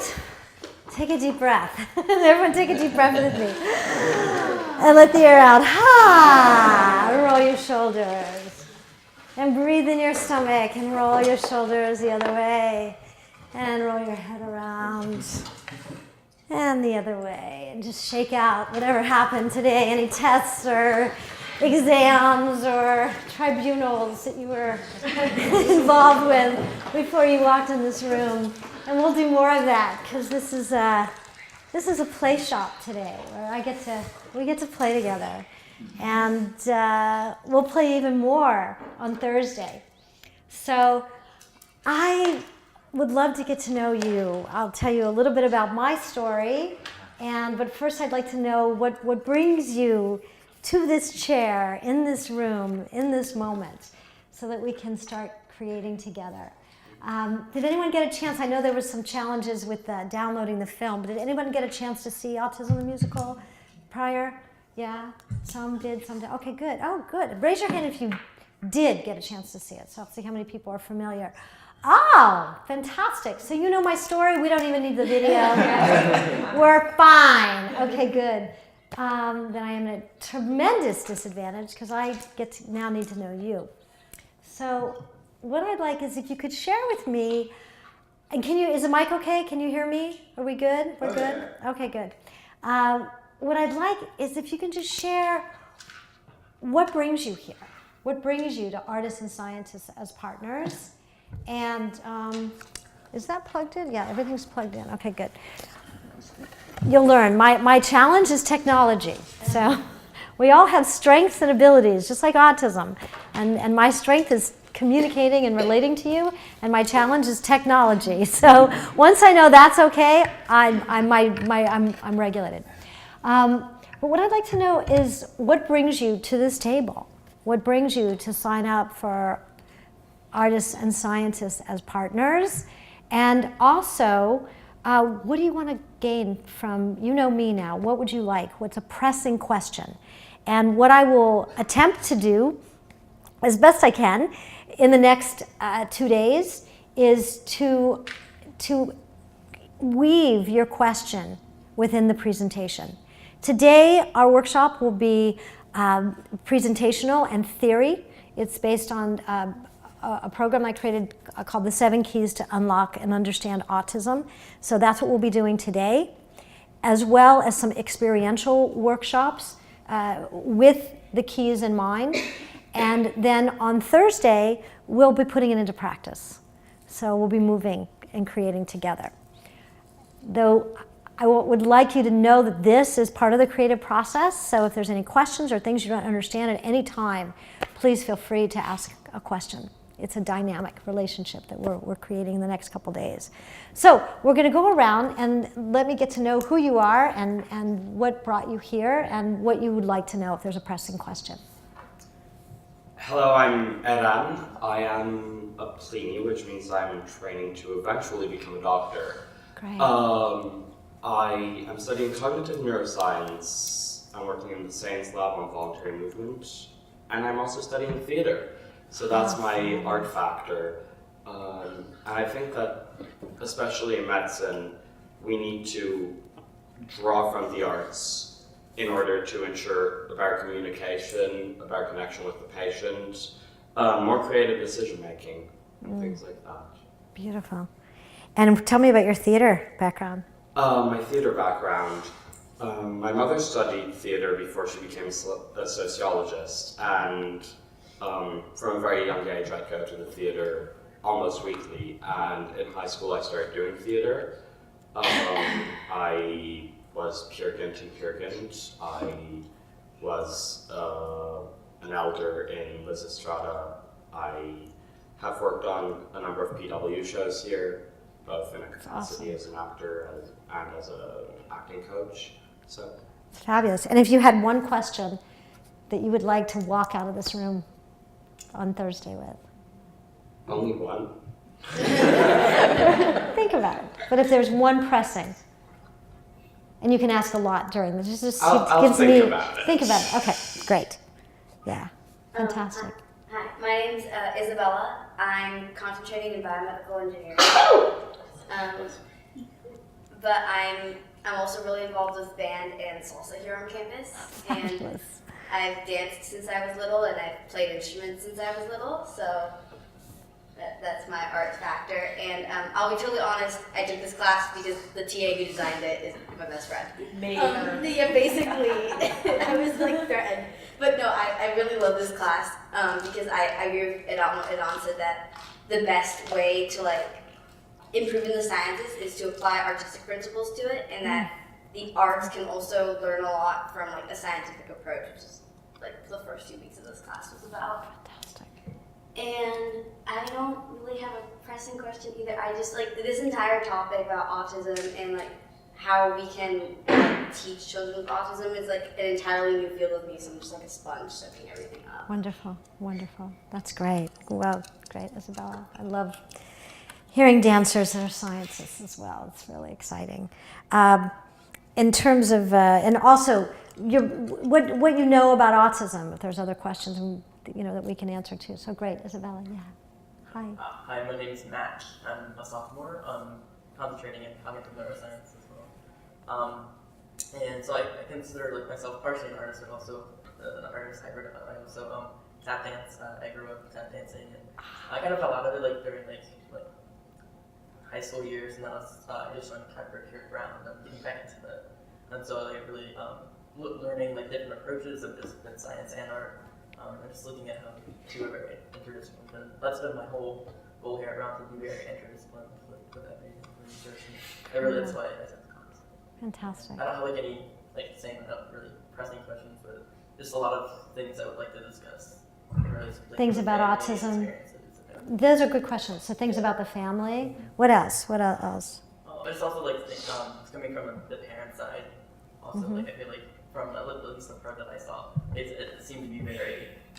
right. Take a deep breath. Everyone take a deep breath with me. And let the air out. Roll your shoulders. And breathe in your stomach and roll your shoulders the other way. And roll your head around. And the other way. And just shake out whatever happened today. Any tests or exams or tribunals that you were involved with before you walked in this room. And we'll do more of that because this is a play shop today where we get to play together. And we'll play even more on Thursday. So I would love to get to know you. I'll tell you a little bit about my story. But first I'd like to know what brings you to this chair, in this room, in this moment, so that we can start creating together. Did anyone get a chance? I know there was some challenges with downloading the film, but did anyone get a chance to see Autism the Musical prior? Yeah? Some did, some did. Okay, good. Oh, good. Raise your hand if you did get a chance to see it, so I'll see how many people are familiar. Oh, fantastic. So you know my story? We don't even need the video. We're fine. Okay, good. Then I am at a tremendous disadvantage because I now need to know you. So what I'd like is if you could share with me, and is the mic okay? Can you hear me? Are we good? We're good? Okay, good. What I'd like is if you can just share what brings you here. What brings you to Artists and Scientists as partners? And is that plugged in? Yeah, everything's plugged in. Okay, good. You'll learn. My challenge is technology. So we all have strengths and abilities, just like autism. And my strength is communicating and relating to you, and my challenge is technology. So once I know that's okay, I'm regulated. But what I'd like to know is what brings you to this table? What brings you to sign up for Artists and Scientists as partners? And also, what do you want to gain from, you know me now, what would you like? What's a pressing question? And what I will attempt to do, as best I can, in the next 2 days, is to weave your question within the presentation. Today, our workshop will be presentational and theory. It's based on a program I created called the 7 Keys to Unlock and Understand Autism. So that's what we'll be doing today, as well as some experiential workshops with the keys in mind. And then on Thursday, we'll be putting it into practice. So we'll be moving and creating together. Though I would like you to know that this is part of the creative process. So if there's any questions or things you don't understand at any time, please feel free to ask a question. It's a dynamic relationship that we're creating in the next couple days. So we're going to go around and let me get to know who you are and what brought you here and what you would like to know if there's a pressing question. Hello, I'm Eran. I am a pleni, which means I'm training to eventually become a doctor. Great. I am studying cognitive neuroscience. I'm working in the Science Lab on voluntary movement, and I'm also studying theater. So that's my art factor. And I think that, especially in medicine, we need to draw from the arts in order to ensure a better communication, a better connection with the patient, more creative decision-making, and things like that. Beautiful. And tell me about your theater background. My theater background. My mother studied theater before she became a sociologist, and from a very young age I'd go to the theater almost weekly, and in high school I started doing theater. I was Peer Gynt in Peer Gynt. I was an elder in Lysistrata. I have worked on a number of PW shows here, both in a capacity as an actor and as an acting coach. So Fabulous. And if you had one question that you would like to walk out of this room on Thursday with? Only one? Think about it. But if there's one pressing, and you can ask a lot during this. I'll think about it. Think about it. Okay, great. Yeah, fantastic. Hi, my name's Isabella. I'm concentrating in biomedical engineering. but I'm also really involved with band and salsa here on campus. And Fabulous. I've danced since I was little, and I've played instruments since I was little. So that's my art factor. And I'll be totally honest, I took this class because the TA who designed it is my best friend. Yeah, basically, I was like threatened. But no, I really love this class because I agree with Idan said that the best way to like improve in the sciences is to apply artistic principles to it, and that the arts can also learn a lot from like a scientific approach, which is like the first 2 weeks of this class was about. Fantastic. And I don't really have a pressing question either. I just like this entire topic about autism and like how we can teach children with autism is like an entirely new field of me, so I'm just like a sponge soaking everything up. Wonderful, wonderful. That's great. Well, great, Isabella. I love hearing dancers that are scientists as well. It's really exciting. In terms of, and also, what you know about autism, if there's other questions that we can answer too. So great, Isabella, yeah. Hi. Hi, my name is Matt. I'm a sophomore, concentrating in cognitive neuroscience as well. And so I consider like myself partially an artist, but also an artist hybrid. I also tap dance. I grew up tap dancing, and I kind of fell out of it like during like high school years, and I just joined Catbird here at Brown, and I'm getting back into that. And so I really learning like different approaches of discipline, science and art, and just looking at how two are very interdisciplinary. And that's been my whole goal here at Brown, to be very interdisciplinary with that research. And really, that's why I said the class. Fantastic. I don't have like any really pressing questions, but just a lot of things I would like to discuss. Really, like, Things about autism. Those are good questions. So things about the family. What else? What else? It's also like it's coming from the parent side. Also, like I feel like from at least the part that I saw, it seemed to be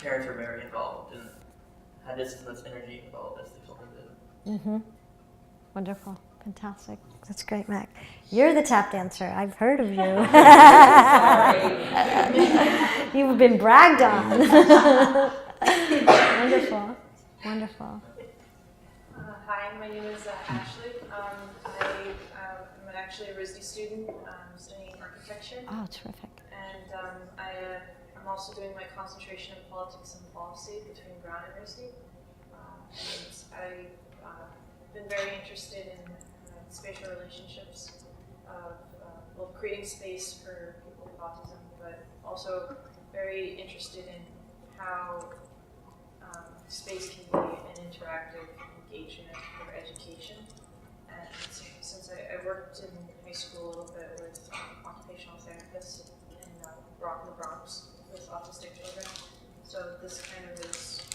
parents were very involved and had this energy involved as the children did. Wonderful. Fantastic. That's great, Mac. You're the tap dancer. I've heard of you. You've been bragged on. Wonderful. Wonderful. Hi, my name is Ashley. I'm actually a RISD student studying architecture. Oh, terrific. And I'm also doing my concentration in politics and policy between Brown and RISD. And I've been very interested in spatial relationships of creating space for people with autism, but also very interested in how space can be an interactive engagement for education. And since I worked in high school a little bit with occupational therapists in the Bronx with autistic children, so this kind of is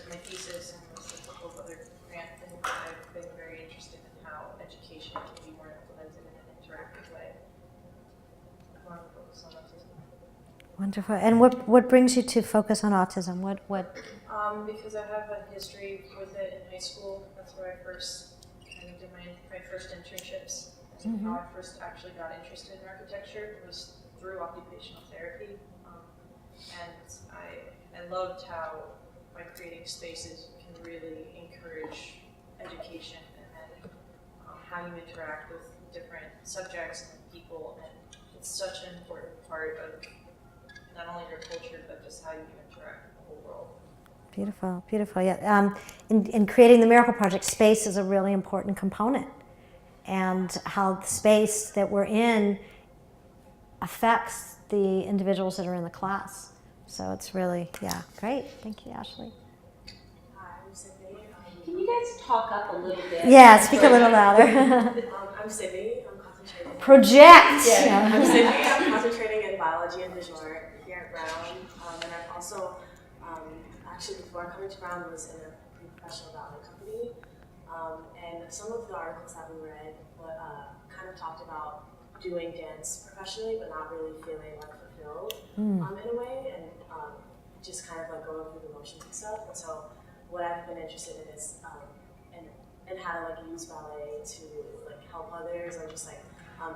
my thesis and with a couple of other grant things. I've been very interested in how education can be more implemented in an interactive way. I want to focus on autism. Wonderful. And what brings you to focus on autism? What? Because I have a history with it in high school. That's where I first kind of did my first internships. And how I first actually got interested in architecture was through occupational therapy. And I loved how by creating spaces you can really encourage education and then how you interact with different subjects and people. And it's such an important part of not only your culture, but just how you interact with the whole world. Beautiful, beautiful. Yeah. In creating the Miracle Project, space is a really important component, and how the space that we're in affects the individuals that are in the class. So it's really, great. Thank you, Ashley. Hi, I'm Sydney. Can you guys talk up a little bit? Yeah, speak a little louder. I'm Sydney. I'm concentrating. Project. Yeah, I'm Sydney. I'm concentrating in biology and visual art here at Brown, and I've also actually before coming to Brown was in a pre-professional ballet company, and some of the articles that we read kind of talked about doing dance professionally, but not really feeling like fulfilled in a way, and just kind of like going through the motions and stuff. And so what I've been interested in is and how to like use ballet to like help others, or just like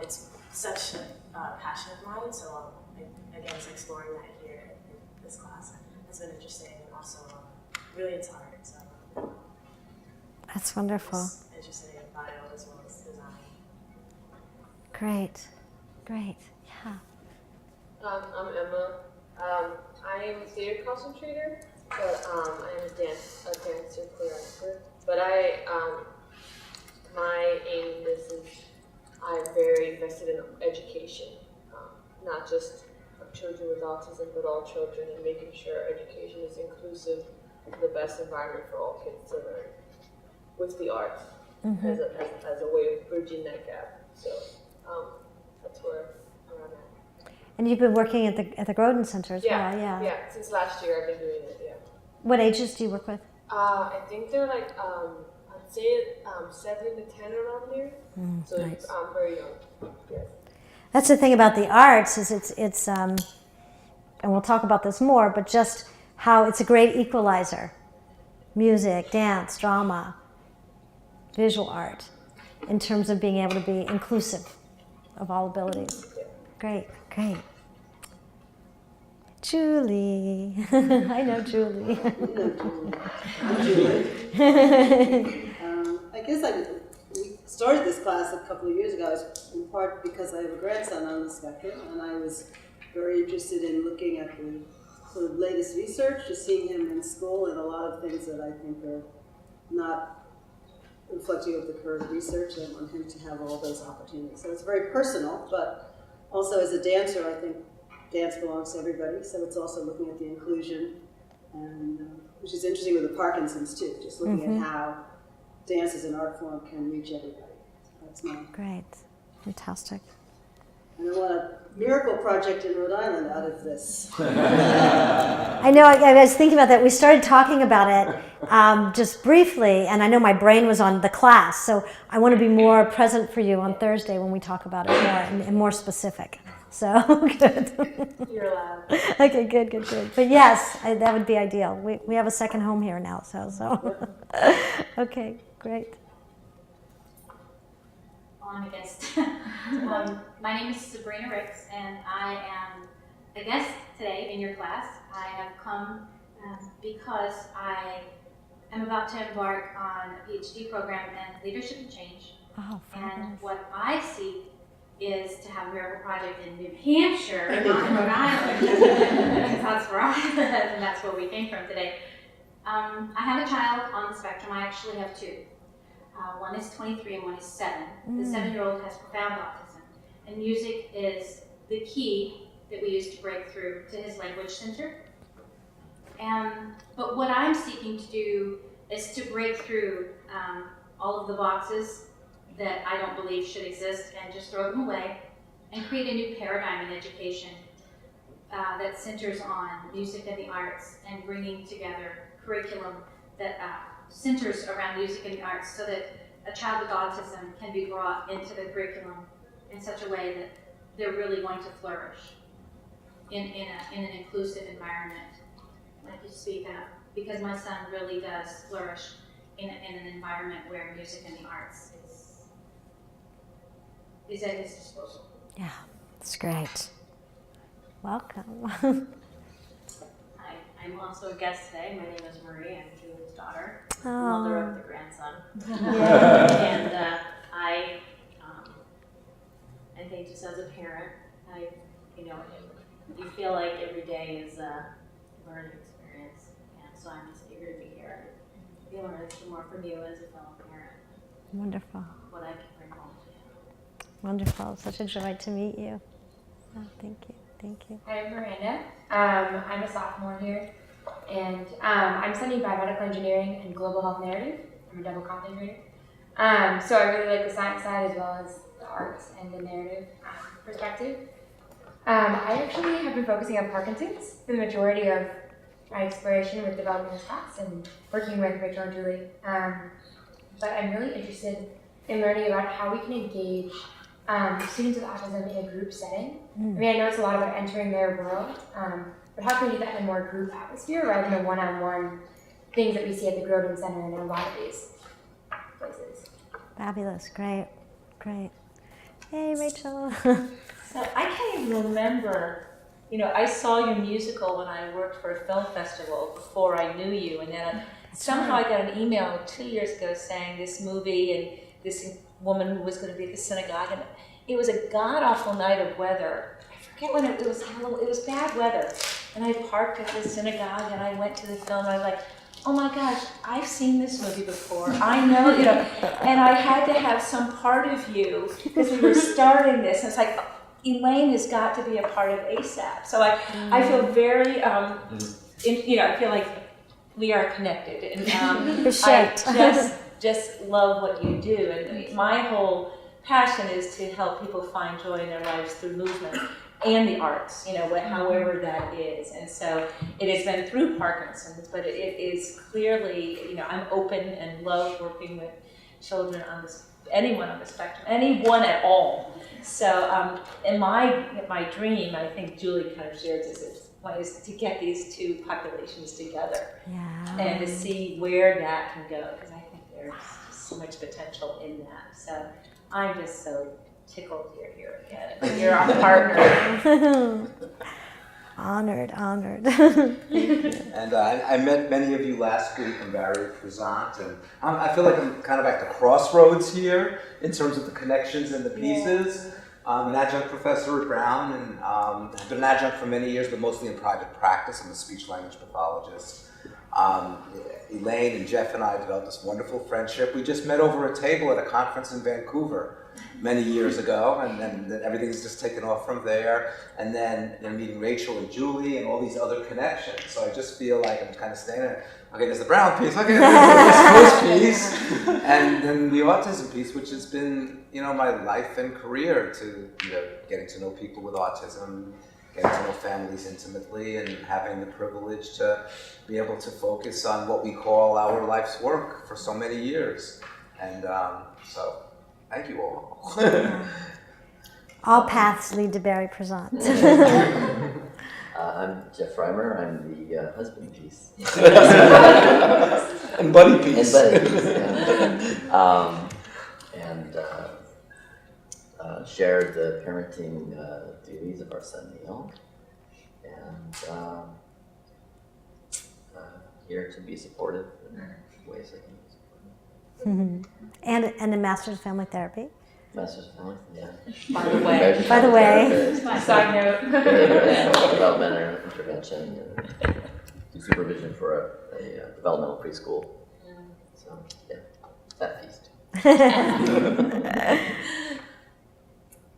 it's such a passion of mine. So again, it's exploring that here in this class has been interesting, and also really it's art. So That's wonderful. was interested in bio as well as design. Great. Great. Yeah. I'm Emma. I am a theater concentrator, but I am a dancer choreographer. But my aim in this is I'm very invested in education, not just of children with autism, but all children, and making sure education is inclusive, the best environment for all kids to learn with the arts as a way of bridging that gap. So that's where I'm at. And you've been working at the Groden Center as well, yeah. Yeah, since last year I've been doing it, yeah. What ages do you work with? I think they're like, I'd say 7 to 10 around there. So nice. I'm very young, yes. That's the thing about the arts is it's and we'll talk about this more, but just how it's a great equalizer. Music, dance, drama, visual art, in terms of being able to be inclusive of all abilities. Great, great. Julie. I know Julie. I'm Julie. I guess we started this class a couple of years ago, in part because I have a grandson on the spectrum, and I was very interested in looking at the sort of latest research, just seeing him in school, and a lot of things that I think are not reflective of the current research. I want him to have all those opportunities. So it's very personal, but also as a dancer, I think dance belongs to everybody, so it's also looking at the inclusion, and which is interesting with the Parkinson's too, just looking at how dance as an art form can reach everybody. So that's my... Great, fantastic. And I want a miracle project in Rhode Island out of this. I know, I was thinking about that. We started talking about it just briefly, and I know my brain was on the class, so I want to be more present for you on Thursday when we talk about it more and more specific. So, good. You're allowed. Okay, good. But yes, that would be ideal. We have a second home here now, so. Okay, great. On a guest. My name is Sabrina Ricks, and I am a guest today in your class. I have come because I am about to embark on a PhD program in leadership and change. Oh, and what I see is to have a miracle project in New Hampshire, not in Rhode Island, because that's where I live, and that's where we came from today. I have a child on the spectrum. I actually have two. One is 23 and one is 7. The 7-year-old has profound autism, and music is the key that we use to break through to his language center. But what I'm seeking to do is to break through all of the boxes that I don't believe should exist and just throw them away and create a new paradigm in education that centers on music and the arts and bringing together curriculum that centers around music and the arts so that a child with autism can be brought into the curriculum in such a way that they're really going to flourish in an inclusive environment, like you speak of, because my son really does flourish in an environment where music and the arts is at his disposal. Yeah, that's great. Welcome. Hi, I'm also a guest today. My name is Marie. I'm Julie's daughter, Oh. mother of the grandson. And I think just as a parent, you feel like every day is a learning experience, and so I'm just eager to be here. I learn a little more from you as a fellow parent. Wonderful. What I can bring home to you. Wonderful. Such a joy to meet you. Oh, thank you. Hi, I'm Miranda. I'm a sophomore here, and I'm studying biomedical engineering and global health narrative. I'm a double comp integrator. So I really like the science side as well as the arts and the narrative perspective. I actually have been focusing on Parkinson's for the majority of my exploration with developing this class and working with Rachel and Julie. But I'm really interested in learning about how we can engage students with autism in a group setting. I mean, I know it's a lot about entering their world, but how can we do that in a more group atmosphere rather than one-on-one things that we see at the Groden Center and in a lot of these places? Fabulous. Great. Hey, Rachel. So I can't even remember, I saw your musical when I worked for a film festival before I knew you, and then Somehow I got an email 2 years ago saying this movie and this woman who was going to be at the synagogue, and it was a god-awful night of weather. I forget when it was bad weather. And I parked at the synagogue and I went to the film and I was like, oh my gosh, I've seen this movie before. I know, and I had to have some part of you because we were starting this. And it's like, Elaine has got to be a part of ASAP. So I feel very, I feel like we are connected. And For sure. I just love what you do. And my whole passion is to help people find joy in their lives through movement and the arts, however that is. And so it has been through Parkinson's, but it is clearly, I'm open and love working with children anyone on the spectrum, anyone at all. So in my dream, I think Julie kind of shares this, is to get these two populations together and to see where that can go, because I think there's just so much potential in that. So I'm just so tickled you're here again. You're our partner. Honored. And I met many of you last week. I'm very present, and I feel like I'm kind of at the crossroads here in terms of the connections and the pieces. I'm an adjunct professor at Brown, and I've been an adjunct for many years, but mostly in private practice. I'm a speech-language pathologist. Elaine and Jeff and I developed this wonderful friendship. We just met over a table at a conference in Vancouver many years ago, and then everything's just taken off from there. And then meeting Rachel and Julie and all these other connections. So I just feel like I'm kind of staying there. Okay, there's the Brown piece, okay, there's the West Coast piece, and then the autism piece, which has been, my life and career to, getting to know people with autism, getting to know families intimately, and having the privilege to be able to focus on what we call our life's work for so many years. And so, thank you all. All paths lead to Barry Prezant. I'm Jeff Reimer. I'm the husband piece. And buddy piece. Shared the parenting duties of our son Neil. And here to be supportive in ways I can be supportive. And a master's of family therapy. Master's of family, yeah. By the way. Side note. Developmental intervention and do supervision for a developmental preschool. So yeah, that piece too.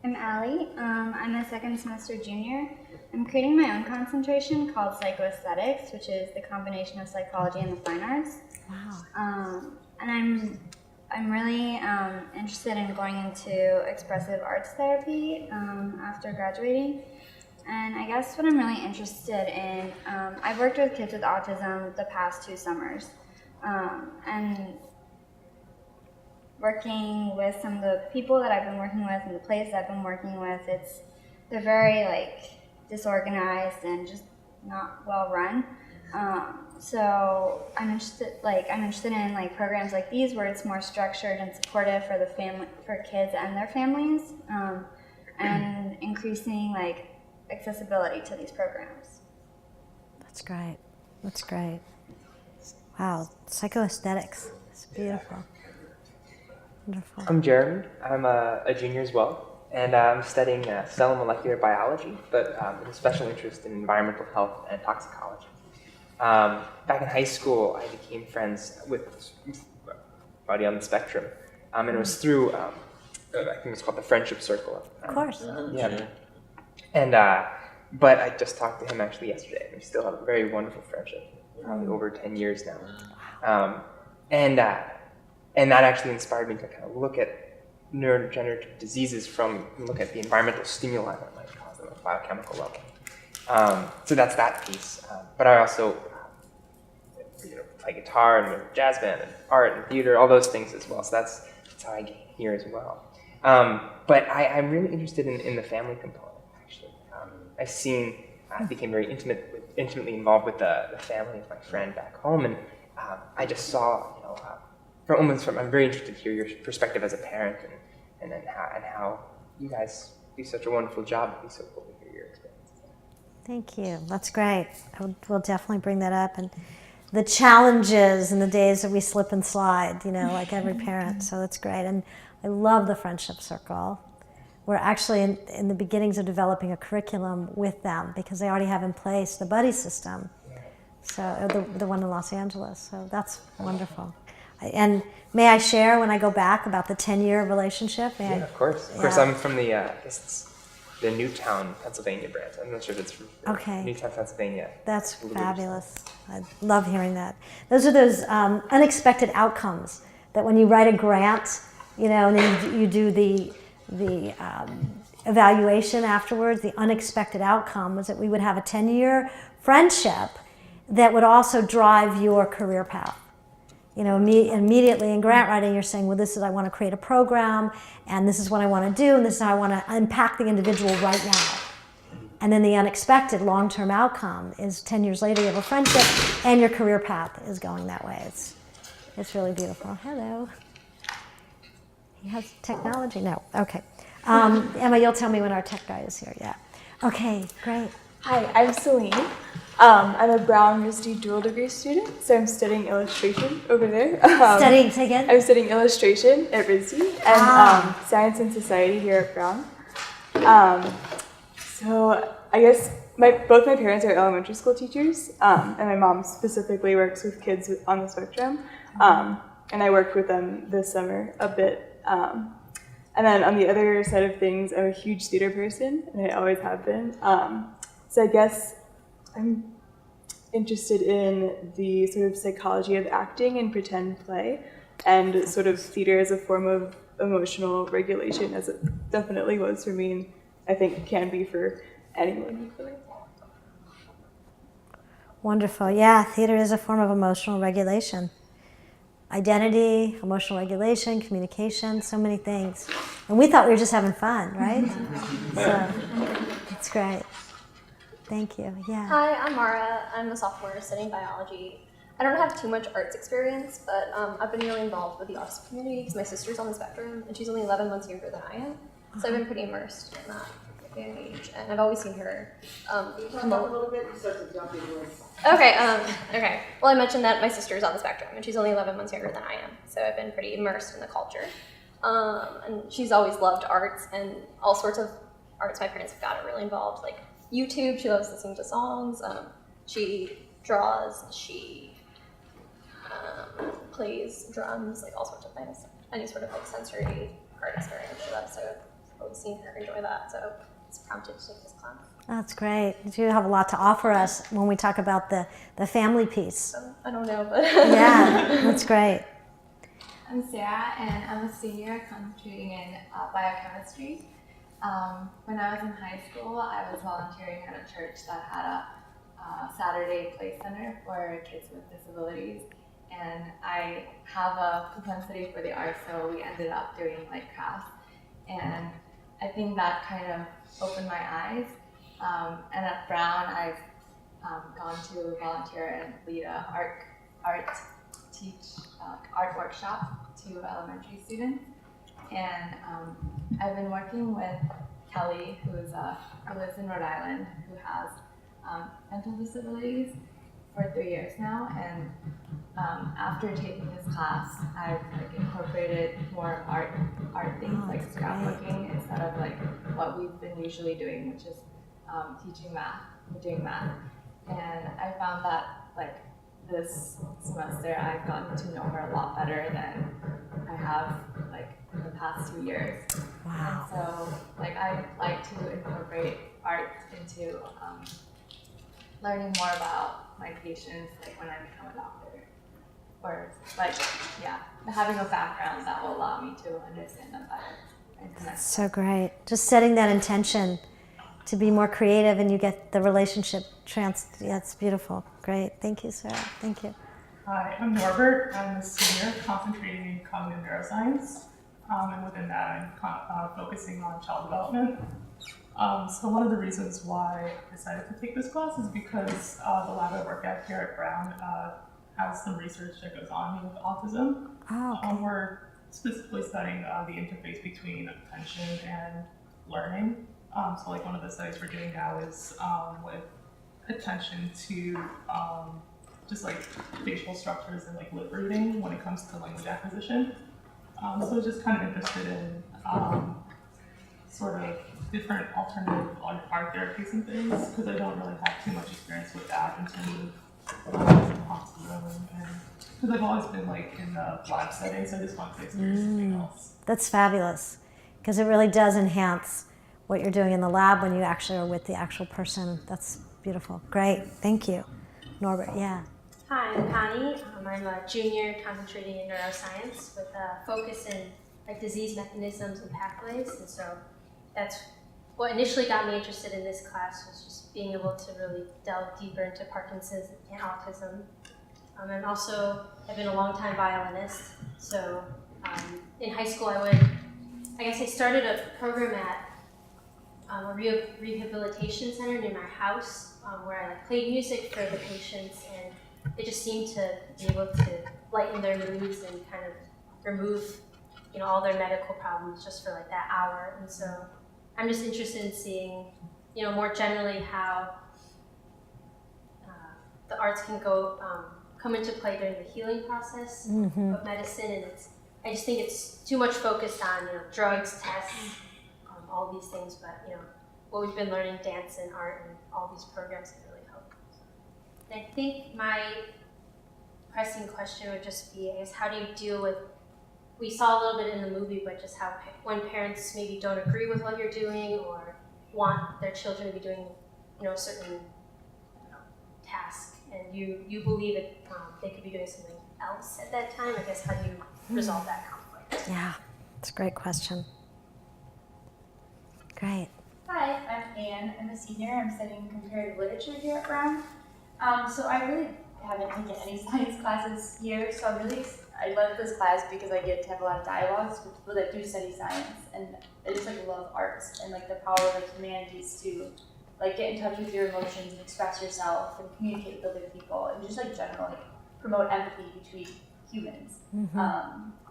I'm Allie. I'm a second semester junior. I'm creating my own concentration called psychoaesthetics, which is the combination of psychology and the fine arts. Wow. And I'm really interested in going into expressive arts therapy after graduating. And I guess what I'm really interested in, I've worked with kids with autism the past 2 summers. And working with some of the people that I've been working with and the plays I've been working with, they're very disorganized and just not well run. So I'm interested in programs like these where it's more structured and supportive for for kids and their families, and increasing accessibility to these programs. That's great. Wow, psychoaesthetics. It's beautiful. Wonderful. I'm Jeremy. I'm a junior as well, and I'm studying cell and molecular biology, but with a special interest in environmental health and toxicology. Back in high school, I became friends with everybody on the spectrum, and it was through, I think it's called the Friendship Circle. Of course. Yeah. And, but I just talked to him actually yesterday, and we still have a very wonderful friendship, probably over 10 years now. And that actually inspired me to kind of look at neurodegenerative diseases look at the environmental stimuli that might cause them at a biochemical level. So that's that piece. But I also play guitar and jazz band and art and theater, all those things as well. So that's how I get here as well. But I'm really interested in the family component, actually. I became very intimately involved with the family of my friend back home, and I just saw, I'm very interested to hear your perspective as a parent, and how you guys do such a wonderful job. It'd be so cool to hear your experience. Thank you. That's great. We'll definitely bring that up. And the challenges and the days that we slip and slide, you know, like every parent. So that's great. And I love the Friendship Circle. We're actually in the beginnings of developing a curriculum with them because they already have in place the buddy system. So the one in Los Angeles. So that's wonderful. And may I share when I go back about the 10-year relationship? Of course. Of course, I'm from the, I guess it's the Newtown, Pennsylvania branch. I'm not sure if it's from Newtown, Pennsylvania. That's fabulous. I love hearing that. Those are those unexpected outcomes that when you write a grant, you know, and then you do the evaluation afterwards, the unexpected outcome was that we would have a 10-year friendship that would also drive your career path. You know, immediately in grant writing, you're saying, well, this is, I want to create a program, and this is what I want to do, and this is how I want to impact the individual right now. And then the unexpected long-term outcome is 10 years later, you have a friendship, and your career path is going that way. It's really beautiful. Hello. He has technology? No. Okay. Emma, you'll tell me when our tech guy is here. Yeah. Okay, great. Hi, I'm Celine. I'm a Brown University dual degree student, so I'm studying illustration over there. Studying, say again? I'm studying illustration at RISD and Science and Society here at Brown. So I guess both my parents are elementary school teachers, and my mom specifically works with kids on the spectrum. And I worked with them this summer a bit. And then on the other side of things, I'm a huge theater person, and I always have been. So I guess I'm interested in the sort of psychology of acting and pretend play, and sort of theater as a form of emotional regulation, as it definitely was for me, and I think can be for anyone. Wonderful. Yeah, theater is a form of emotional regulation. Identity, emotional regulation, communication, so many things. And we thought we were just having fun, right? So it's great. Thank you. Yeah. Hi, I'm Mara. I'm a sophomore studying biology. I don't have too much arts experience, but I've been really involved with the arts community because my sister's on the spectrum and she's only 11 months younger than I am. So I've been pretty immersed in that day and age, and I've always seen her promote. A little bit, you start to jump in with. Okay, okay. Well, I mentioned that my sister's on the spectrum and she's only 11 months younger than I am. So I've been pretty immersed in the culture. And she's always loved arts and all sorts of arts. My parents have got her really involved, like YouTube. She loves listening to songs. She draws. She plays drums, like all sorts of things. Any sort of like sensory art experience she loves. So I've always seen her enjoy that. So it's prompted to take this class. That's great. You have a lot to offer us when we talk about the family piece. I don't know, but yeah, that's great. I'm Sarah, and I'm a senior concentrating in biochemistry. When I was in high school, I was volunteering at a church that had a Saturday play center for kids with disabilities, and I have a propensity for the arts, so we ended up doing like crafts, and I think that kind of opened my eyes. And at Brown, I've gone to volunteer and lead a art workshop to elementary students, and I've been working with Kelly, who lives in Rhode Island, who has mental disabilities for 3 years now, and after taking this class, I've incorporated more art things like scrapbooking instead of like what we've been usually doing, which is teaching math, doing math. And I found that like this semester I've gotten to know her a lot better than I have like in the past 2 years. Wow. And so like I like to incorporate art into learning more about my patients, like when I become a doctor, or like having a background that will allow me to understand them better and connect. So great. Just setting that intention to be more creative, and you get the relationship yeah, it's beautiful. Great. Thank you, Sarah. Thank you. Hi, I'm Norbert. I'm a senior concentrating in cognitive neuroscience, and within that I'm focusing on child development. So one of the reasons why I decided to take this class is because the lab I work at here at Brown has some research that goes on with autism. Oh, okay. We're specifically studying the interface between attention and learning. So like one of the studies we're doing now is with attention to just like facial structures and like lip reading when it comes to language acquisition. So I was just kind of interested in sort of different alternative art therapies and things, because I don't really have too much experience with that in terms of hospital, and because I've always been like in the lab setting, so I just wanted to experience something else. That's fabulous, because it really does enhance what you're doing in the lab when you actually are with the actual person. That's beautiful. Great. Thank you. Norbert, yeah. Hi, I'm Connie. I'm a junior concentrating in neuroscience with a focus in like disease mechanisms and pathways. And so that's what initially got me interested in this class, was just being able to really delve deeper into Parkinson's and autism. And also, I've been a long-time violinist. So in high school, I started a program at a rehabilitation center near my house, where I played music for the patients, and it just seemed to be able to lighten their moods and kind of remove, all their medical problems just for like that hour. And so I'm just interested in seeing, more generally how the arts can come into play during the healing process of medicine. And I just think it's too much focused on, drugs, tests, all these things, but what we've been learning, dance and art and all these programs can really help. And I think my pressing question would just be, how do you deal with, we saw a little bit in the movie, but just how when parents maybe don't agree with what you're doing or want their children to be doing, a certain task, and you believe that they could be doing something else at that time. I guess, how do you resolve that conflict? Yeah, it's a great question. Great. Hi, I'm Anne. I'm a senior. I'm studying comparative literature here at Brown. So I really haven't taken any science classes here, so I love this class because I get to have a lot of dialogues with people that do study science, and I just love arts and the power of the humanities to get in touch with your emotions and express yourself and communicate with other people, and just generally promote empathy between humans.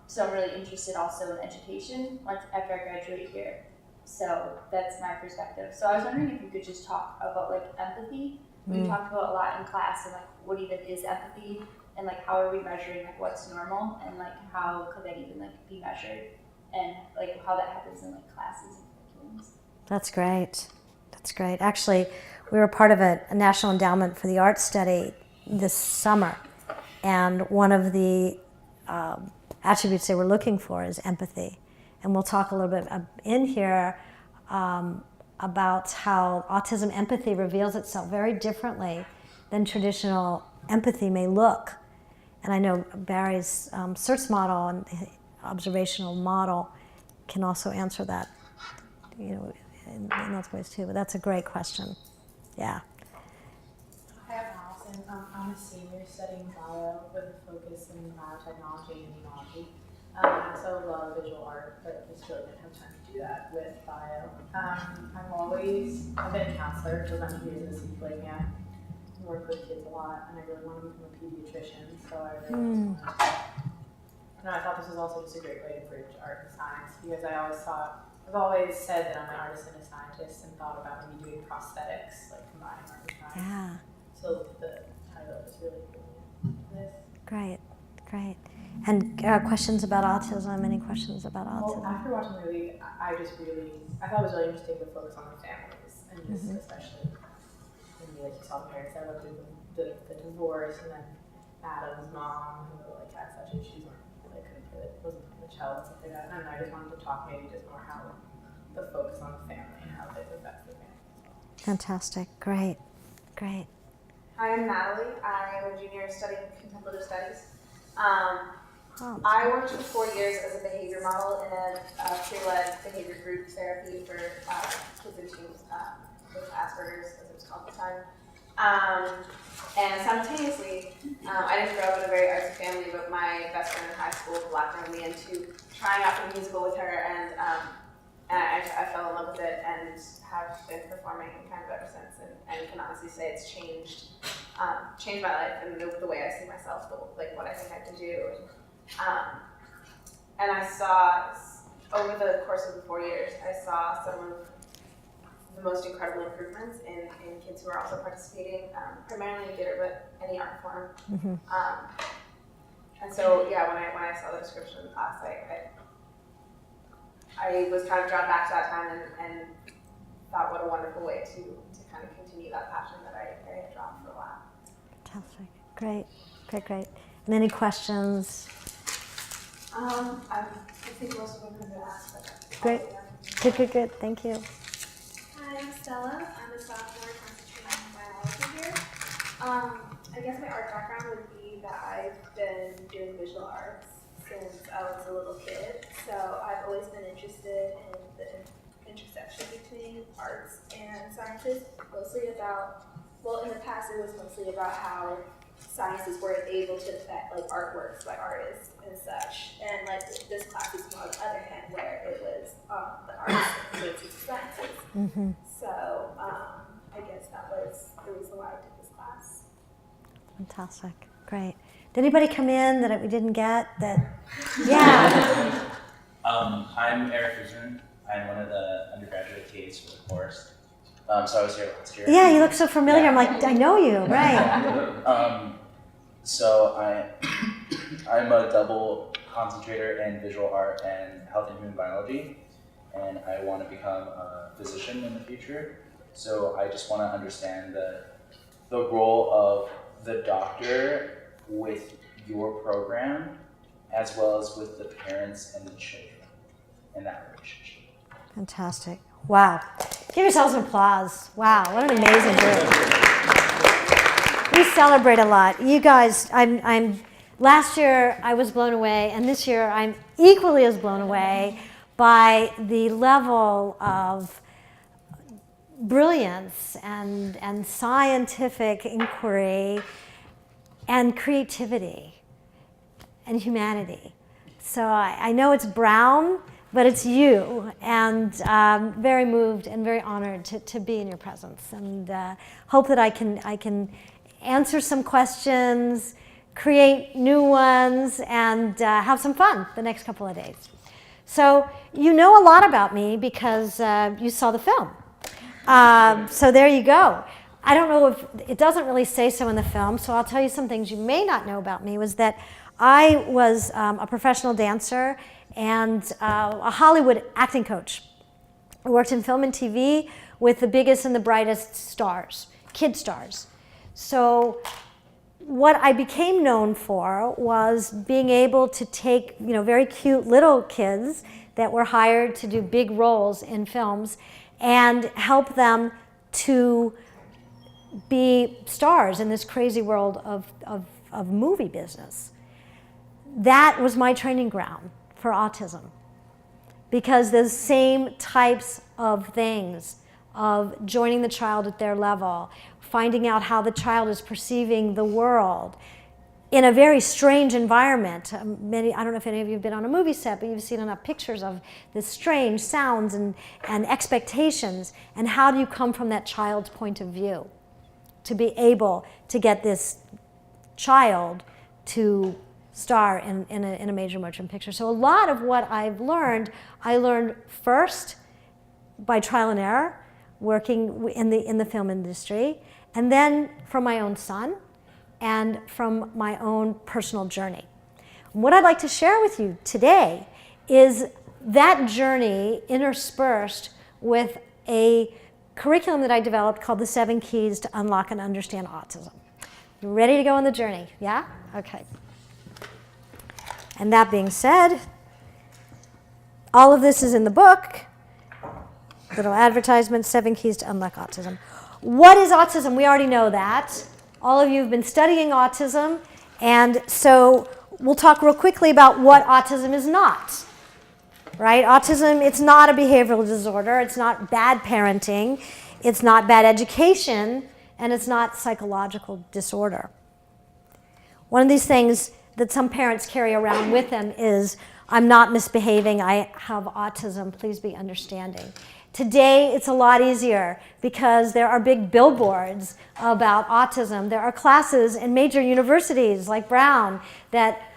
So I'm really interested also in education after I graduate here. So that's my perspective. So I was wondering if you could just talk about empathy. We talked about a lot in class, and what even is empathy, and how are we measuring what's normal, and how could that even be measured, and how that happens in classes and curriculums. That's great. That's great. Actually, we were part of a National Endowment for the Arts study this summer, and one of the attributes they were looking for is empathy. And we'll talk a little bit in here about how autism empathy reveals itself very differently than traditional empathy may look. And I know Barry's SERTS model and observational model can also answer that, in those ways too. But that's a great question. Yeah. Hi, I'm Allison. I'm a senior studying bio with a focus in biotechnology and immunology. I also love visual art, but just really didn't have time to do that with bio. I've been a counselor for a bunch of years at the Blake Camp. I work with kids a lot, and I really want to become a pediatrician, so I really just wanted to. I thought this was also just a great way to bridge art and science, because I've always said that I'm an artist and a scientist, and thought about maybe doing prosthetics, combining art and science. Yeah. So the title is really cool. Great, great. And questions about autism? Any questions about autism? Well, after watching the movie, I thought it was really interesting to focus on the families, and just especially when you saw the parents that went through the divorce, and then Adam's mom, who had such issues, wasn't putting the child and stuff like that. And I just wanted to talk maybe just more how the focus on the family and how it affects the family. Fantastic. Great, great. Hi, I'm Natalie. I am a junior studying contemplative studies. I worked for 4 years as a behavior model in a peer-led behavior group therapy for kids and teens with Asperger's, as it was called at the time. And simultaneously, I didn't grow up in a very artsy family, but my best friend in high school blackmailed me into trying out for the musical with her, and I fell in love with it and have been performing kind of ever since, and can honestly say it's changed my life and the way I see myself, what I think I can do. And I saw, over the course of the 4 years, I saw some of the most incredible improvements in kids who are also participating, primarily in theater, but any art form. And so, yeah, when I saw the description of the class, I was kind of drawn back to that time and thought what a wonderful way to kind of continue that passion that I had dropped for a while. Fantastic. Great. And any questions? I think most of them have been asked. Great. Good. Thank you. Hi, I'm Stella. I'm a sophomore concentrating in biology here. I guess my art background would be that I've been doing visual arts since I was a little kid. So I've always been interested in the intersection between arts and sciences, mostly about, well, in the past it was mostly about how sciences were able to affect like artworks by artists and such. And like this class is more on the other hand where it was the arts and creative sciences. So I guess that was the reason why I took this class. Fantastic. Great. Did anybody come in that we didn't get? Yeah. I'm Eric Guzman. I'm one of the undergraduate TAs for the course. So I was here last year. Yeah, you look so familiar. Yeah. I'm like, I know you, right? So I'm a double concentrator in visual art and health and human biology, and I want to become a physician in the future. So I just want to understand the role of the doctor with your program, as well as with the parents and the children in that relationship. Fantastic. Wow. Give yourselves an applause. Wow, what an amazing group. We celebrate a lot. You guys, last year I was blown away, and this year I'm equally as blown away by the level of brilliance and scientific inquiry and creativity and humanity. So I know it's Brown, but it's you, and very moved and very honored to be in your presence, and hope that I can answer some questions, create new ones, and have some fun the next couple of days. So you know a lot about me because you saw the film. So there you go. I don't know if it doesn't really say so in the film, so I'll tell you some things you may not know about me. Was that I was a professional dancer and a Hollywood acting coach. I worked in film and TV with the biggest and the brightest stars, kid stars. So what I became known for was being able to take, very cute little kids that were hired to do big roles in films and help them to be stars in this crazy world of movie business. That was my training ground for autism, because those same types of things of joining the child at their level, finding out how the child is perceiving the world in a very strange environment. I don't know if any of you have been on a movie set, but you've seen enough pictures of the strange sounds and expectations, and how do you come from that child's point of view to be able to get this child to star in a major motion picture. So a lot of what I've learned, I learned first by trial and error, working in the film industry, and then from my own son and from my own personal journey. What I'd like to share with you today is that journey interspersed with a curriculum that I developed called the 7 Keys to Unlock and Understand Autism. You ready to go on the journey? Yeah? Okay. And that being said, all of this is in the book. Little advertisement, 7 Keys to Unlock Autism. What is autism? We already know that. All of you have been studying autism, and so we'll talk real quickly about what autism is not. Right? Autism, it's not a behavioral disorder, it's not bad parenting, it's not bad education, and it's not psychological disorder. One of these things that some parents carry around with them is, I'm not misbehaving, I have autism, please be understanding. Today, it's a lot easier because there are big billboards about autism. There are classes in major universities like Brown that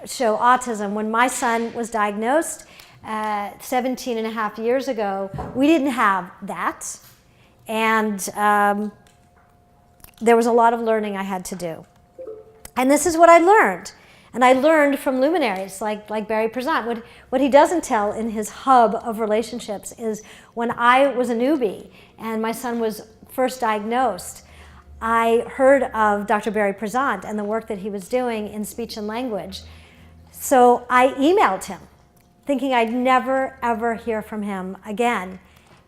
show autism. When my son was diagnosed 17 and a half years ago, we didn't have that. And there was a lot of learning I had to do. And this is what I learned. And I learned from luminaries like Barry Prezant. What he doesn't tell in his hub of relationships is when I was a newbie and my son was first diagnosed, I heard of Dr. Barry Prezant and the work that he was doing in speech and language. So I emailed him, thinking I'd never, ever hear from him again.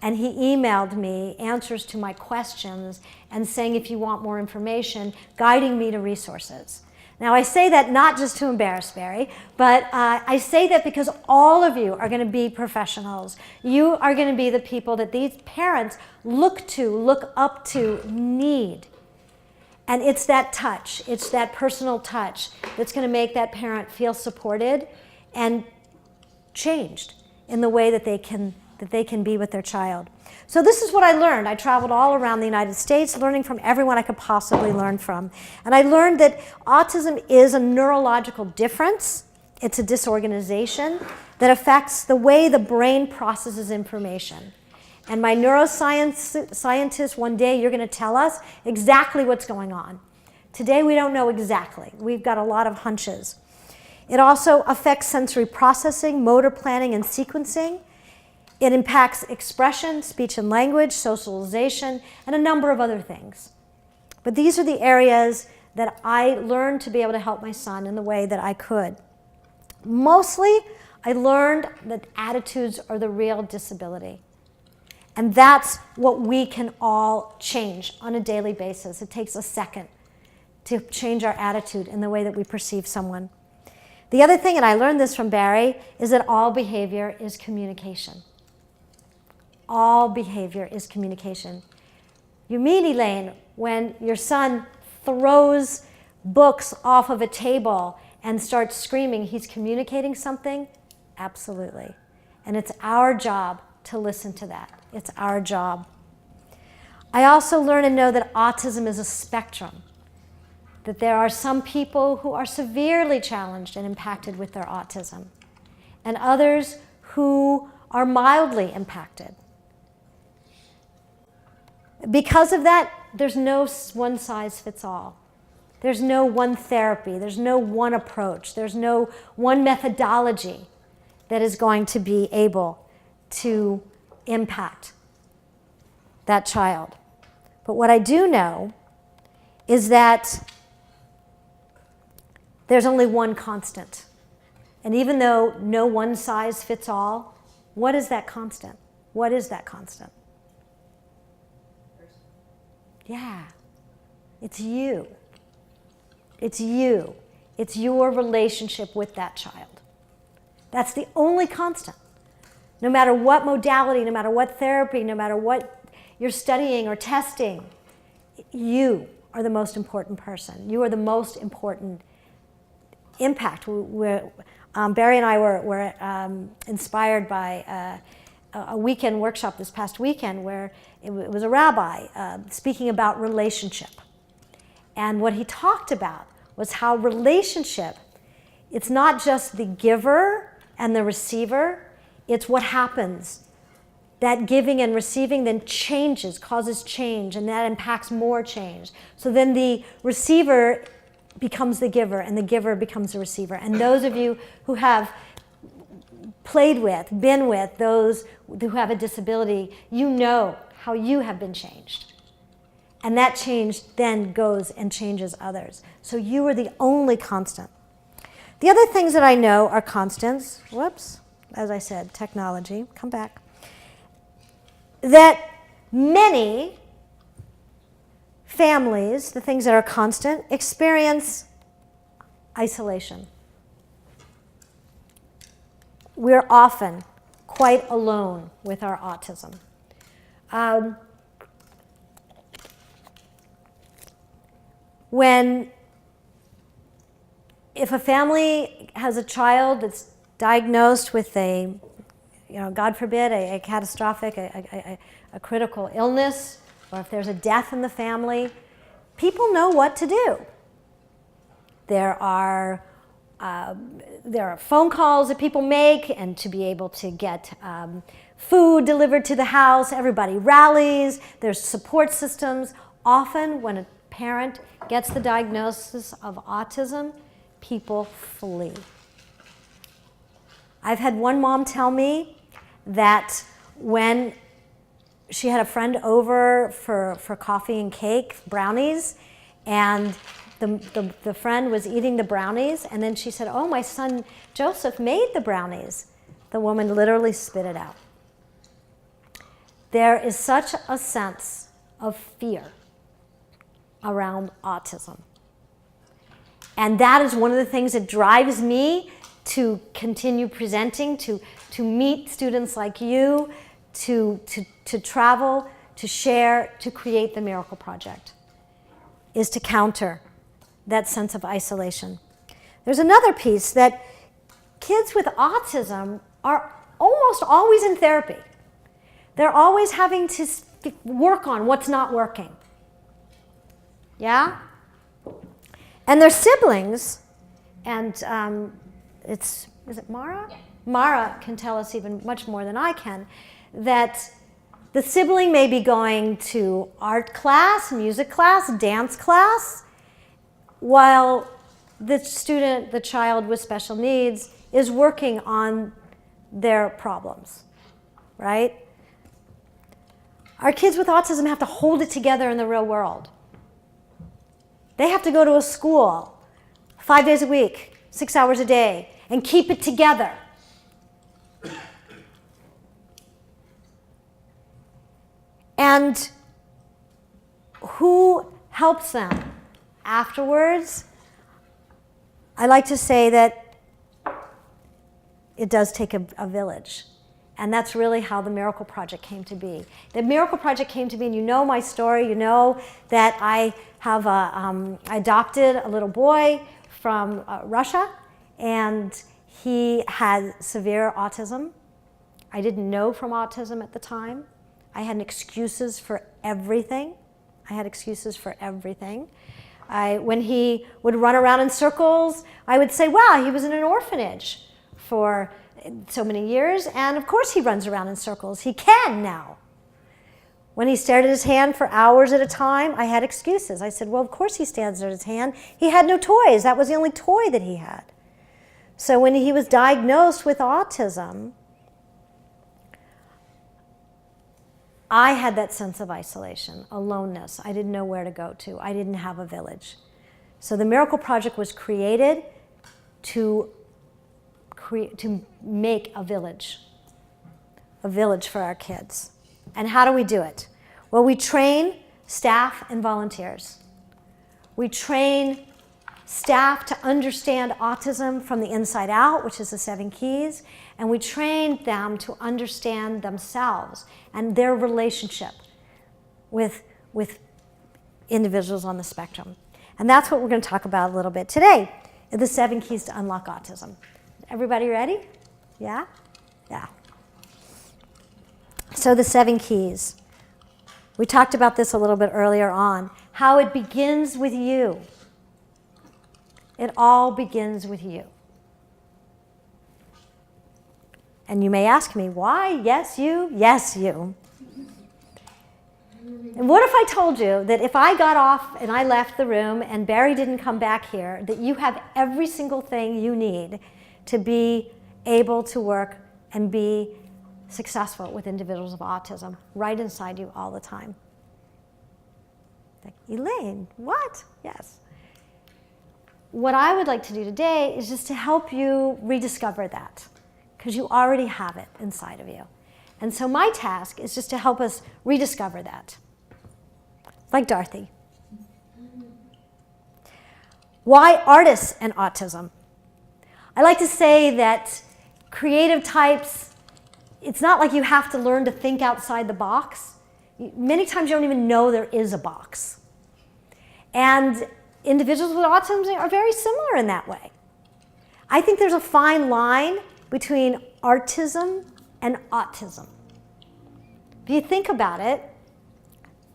And he emailed me answers to my questions and saying, if you want more information, guiding me to resources. Now, I say that not just to embarrass Barry, but I say that because all of you are going to be professionals. You are going to be the people that these parents look to, look up to, need. And it's that touch, it's that personal touch that's going to make that parent feel supported and changed in the way that they can be with their child. So this is what I learned. I traveled all around the United States, learning from everyone I could possibly learn from. And I learned that autism is a neurological difference. It's a disorganization that affects the way the brain processes information. And my neuroscientists, one day, you're going to tell us exactly what's going on. Today, we don't know exactly. We've got a lot of hunches. It also affects sensory processing, motor planning, and sequencing. It impacts expression, speech and language, socialization, and a number of other things. But these are the areas that I learned to be able to help my son in the way that I could. Mostly, I learned that attitudes are the real disability. And that's what we can all change on a daily basis. It takes a second to change our attitude in the way that we perceive someone. The other thing, and I learned this from Barry, is that all behavior is communication. All behavior is communication. You mean, Elaine, when your son throws books off of a table and starts screaming, he's communicating something? Absolutely. And it's our job to listen to that. It's our job. I also learn and know that autism is a spectrum, that there are some people who are severely challenged and impacted with their autism, and others who are mildly impacted. Because of that, there's no one size fits all. There's no one therapy. There's no one approach. There's no one methodology that is going to be able to impact that child. But what I do know is that there's only one constant. And even though no one size fits all, what is that constant? What is that constant? Yeah, it's you. It's you. It's your relationship with that child. That's the only constant. No matter what modality, no matter what therapy, no matter what you're studying or testing, you are the most important person. You are the most important impact. Barry and I were inspired by a weekend workshop this past weekend where it was a rabbi speaking about relationship. And what he talked about was how relationship, it's not just the giver and the receiver, it's what happens. That giving and receiving then changes, causes change, and that impacts more change. So then the receiver becomes the giver, and the giver becomes the receiver. And those of you who have played with, been with those who have a disability, you know how you have been changed. And that change then goes and changes others. So you are the only constant. The other things that I know are constants, whoops, as I said, technology, come back, that many families, the things that are constant, experience isolation. We're often quite alone with our autism. If a family has a child that's diagnosed with a, God forbid, a catastrophic, a critical illness, or if there's a death in the family, people know what to do. There are there are phone calls that people make, and to be able to get food delivered to the house. Everybody rallies. There's support systems. Often when a parent gets the diagnosis of autism, people flee. I've had one mom tell me that when she had a friend over for coffee and cake, brownies, and the friend was eating the brownies, and then she said, "Oh, my son Joseph made the brownies." The woman literally spit it out. There is such a sense of fear around autism. And that is one of the things that drives me to continue presenting, to meet students like you, to travel, to share, to create the Miracle Project, is to counter that sense of isolation. There's another piece that kids with autism are almost always in therapy. They're always having to work on what's not working. Yeah? And their siblings, and is it Mara? Yeah. Mara can tell us even much more than I can, that the sibling may be going to art class, music class, dance class, while the student, the child with special needs, is working on their problems, right? Our kids with autism have to hold it together in the real world. They have to go to a school 5 days a week, 6 hours a day, and keep it together. And who helps them afterwards? I like to say that it does take a village. And that's really how the Miracle Project came to be. The Miracle Project came to be, and you know my story, you know that I have adopted a little boy from Russia, and he had severe autism. I didn't know from autism at the time. I had excuses for everything. When he would run around in circles, I would say, wow, he was in an orphanage for so many years, and of course he runs around in circles. He can now. When he stared at his hand for hours at a time, I had excuses. I said, well, of course he stares at his hand. He had no toys. That was the only toy that he had. So when he was diagnosed with autism, I had that sense of isolation, aloneness. I didn't know where to go to. I didn't have a village. So the Miracle Project was created to make a village for our kids. And how do we do it? Well, we train staff and volunteers. We train staff to understand autism from the inside out, which is the 7 keys, and we train them to understand themselves and their relationship with individuals on the spectrum. And that's what we're going to talk about a little bit today, the 7 keys to unlock autism. Everybody ready? Yeah? Yeah. So the 7 keys. We talked about this a little bit earlier on, how it begins with you. It all begins with you. And you may ask me, why? Yes, you. Yes, you. And what if I told you that if I got off and I left the room and Barry didn't come back here, that you have every single thing you need to be able to work and be successful with individuals of autism right inside you all the time? Like, Elaine, what? Yes. What I would like to do today is just to help you rediscover that, because you already have it inside of you. And so my task is just to help us rediscover that. Like Dorothy. Why artists and autism? I like to say that creative types, it's not like you have to learn to think outside the box. Many times you don't even know there is a box. And individuals with autism are very similar in that way. I think there's a fine line between artism and autism. If you think about it,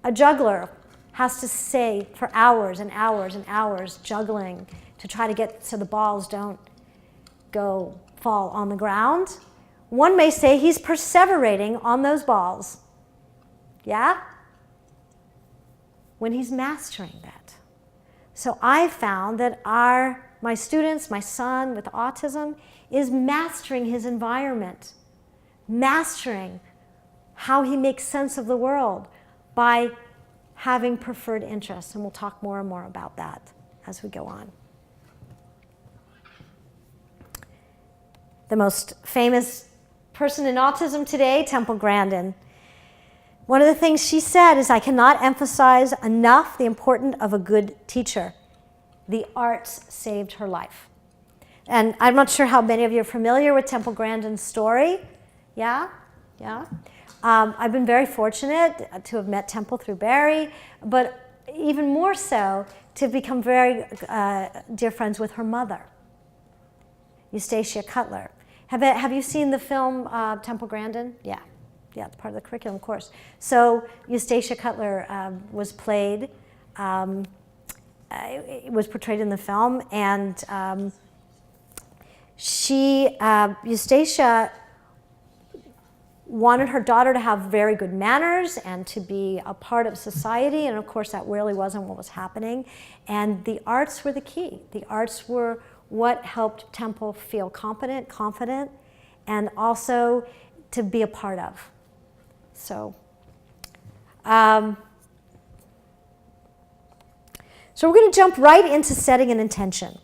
a juggler has to stay for hours and hours and hours juggling to try to get so the balls don't fall on the ground. One may say he's perseverating on those balls. Yeah? When he's mastering that. So I found that my students, my son with autism, is mastering his environment, mastering how he makes sense of the world by having preferred interests. And we'll talk more and more about that as we go on. The most famous person in autism today, Temple Grandin. One of the things she said is, I cannot emphasize enough the importance of a good teacher. The arts saved her life. And I'm not sure how many of you are familiar with Temple Grandin's story. Yeah? Yeah? I've been very fortunate to have met Temple through Barry, but even more so to become very dear friends with her mother, Eustacia Cutler. Have you seen the film Temple Grandin? Yeah. Yeah, it's part of the curriculum course. So Eustacia Cutler was played, it was portrayed in the film, and Eustacia wanted her daughter to have very good manners and to be a part of society, and of course that really wasn't what was happening. And the arts were the key. The arts were what helped Temple feel competent, confident, and also to be a part of. So we're going to jump right into setting an intention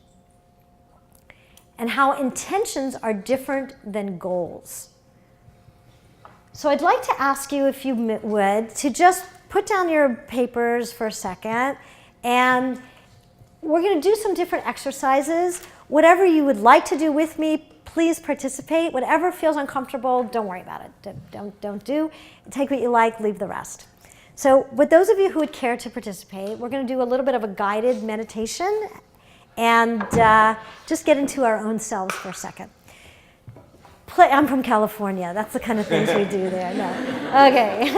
and how intentions are different than goals. So I'd like to ask you, if you would, to just put down your papers for a second, and we're going to do some different exercises. Whatever you would like to do with me, please participate. Whatever feels uncomfortable, don't worry about it. Don't do. Take what you like, leave the rest. So with those of you who would care to participate, we're going to do a little bit of a guided meditation and just get into our own selves for a second. I'm from California. That's the kind of things we do there. No. Okay.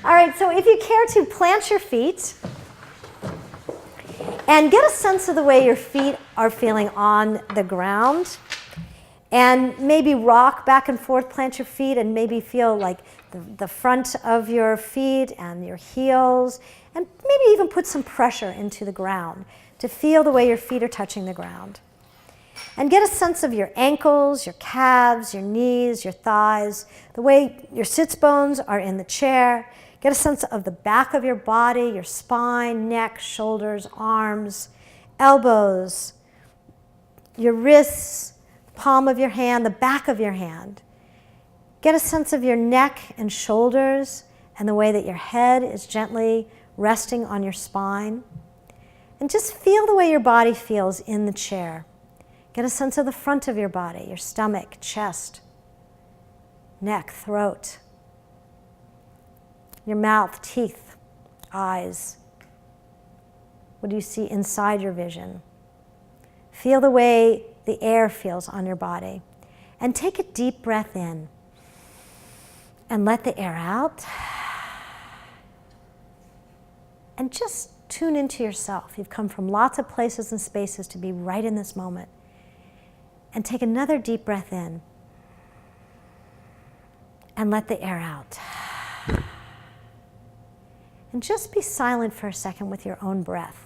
All right, so if you care to plant your feet and get a sense of the way your feet are feeling on the ground, and maybe rock back and forth, plant your feet, and maybe feel like the front of your feet and your heels, and maybe even put some pressure into the ground to feel the way your feet are touching the ground. And get a sense of your ankles, your calves, your knees, your thighs, the way your sits bones are in the chair. Get a sense of the back of your body, your spine, neck, shoulders, arms, elbows, your wrists, palm of your hand, the back of your hand. Get a sense of your neck and shoulders and the way that your head is gently resting on your spine. And just feel the way your body feels in the chair. Get a sense of the front of your body, your stomach, chest, neck, throat, your mouth, teeth, eyes. What do you see inside your vision? Feel the way the air feels on your body. And take a deep breath in and let the air out. And just tune into yourself. You've come from lots of places and spaces to be right in this moment. And take another deep breath in and let the air out. And just be silent for a second with your own breath.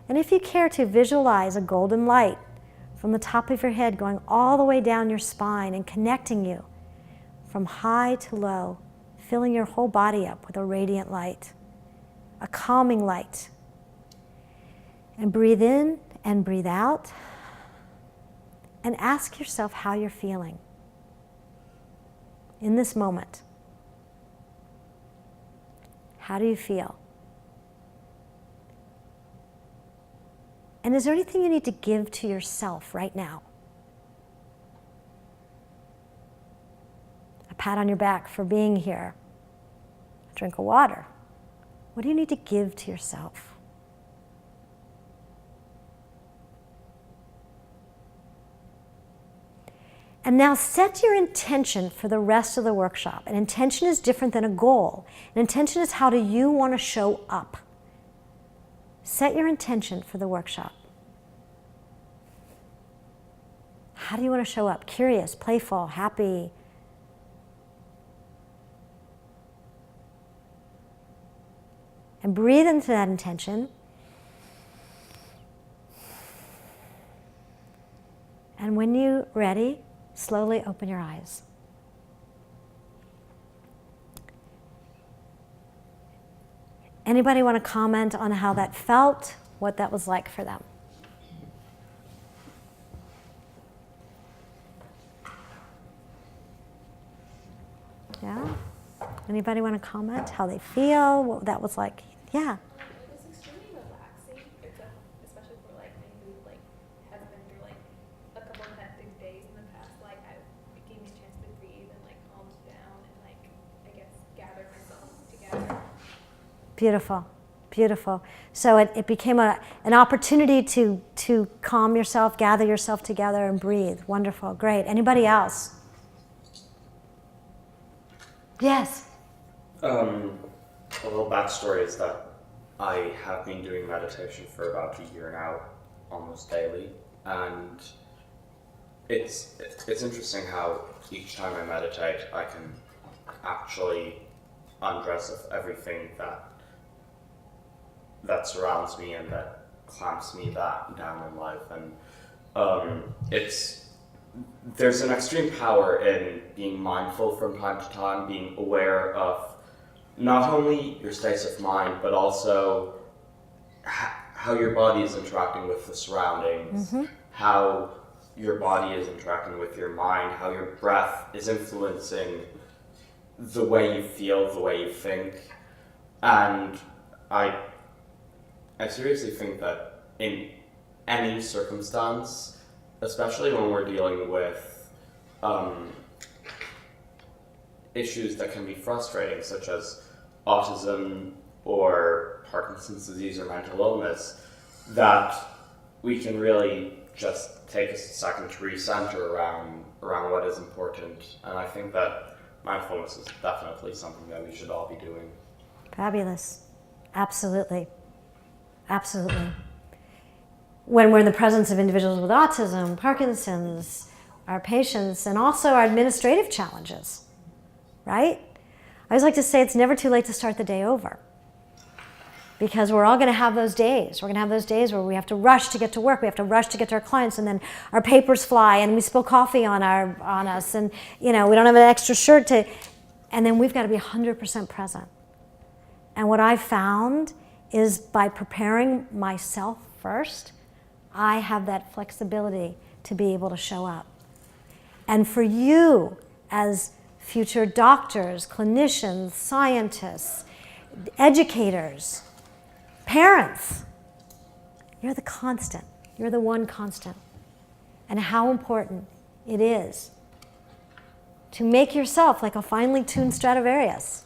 And if you care to, visualize a golden light from the top of your head going all the way down your spine and connecting you from high to low, filling your whole body up with a radiant light, a calming light. And breathe in and breathe out. And ask yourself how you're feeling in this moment. How do you feel? And is there anything you need to give to yourself right now? A pat on your back for being here. A drink of water. What do you need to give to yourself? And now set your intention for the rest of the workshop. An intention is different than a goal. An intention is how do you want to show up. Set your intention for the workshop. How do you want to show up? Curious, playful, happy? And breathe into that intention. And when you're ready, slowly open your eyes. Anybody want to comment on how that felt, what that was like for them? Yeah? Anybody want to comment how they feel, what that was like? Yeah. It was extremely relaxing, especially for like me who like has been through like a couple of hectic days in the past. Like it gave me a chance to breathe and like calm down and like I guess gather myself together. Beautiful, beautiful. So it became an opportunity to calm yourself, gather yourself together, and breathe. Wonderful, great. Anybody else? Yes. A little backstory is that I have been doing meditation for about a year now, almost daily, and it's interesting how each time I meditate, I can actually undress of everything that surrounds me and that clamps me down in life, and there's an extreme power in being mindful from time to time, being aware of not only your states of mind, but also how your body is interacting with the surroundings, how your body is interacting with your mind, how your breath is influencing the way you feel, the way you think. And I seriously think that in any circumstance, especially when we're dealing with issues that can be frustrating, such as autism or Parkinson's disease or mental illness, that we can really just take a second to recenter around what is important. And I think that mindfulness is definitely something that we should all be doing. Fabulous. Absolutely. Absolutely. When we're in the presence of individuals with autism, Parkinson's, our patients, and also our administrative challenges, right? I always like to say it's never too late to start the day over, because we're all going to have those days. We're going to have those days where we have to rush to get to work, we have to rush to get to our clients, and then our papers fly, and we spill coffee on us, and we don't have an extra shirt and then we've got to be 100% present. And what I've found is by preparing myself first, I have that flexibility to be able to show up. And for you as future doctors, clinicians, scientists, educators, parents, you're the constant. You're the one constant. And how important it is to make yourself like a finely tuned Stradivarius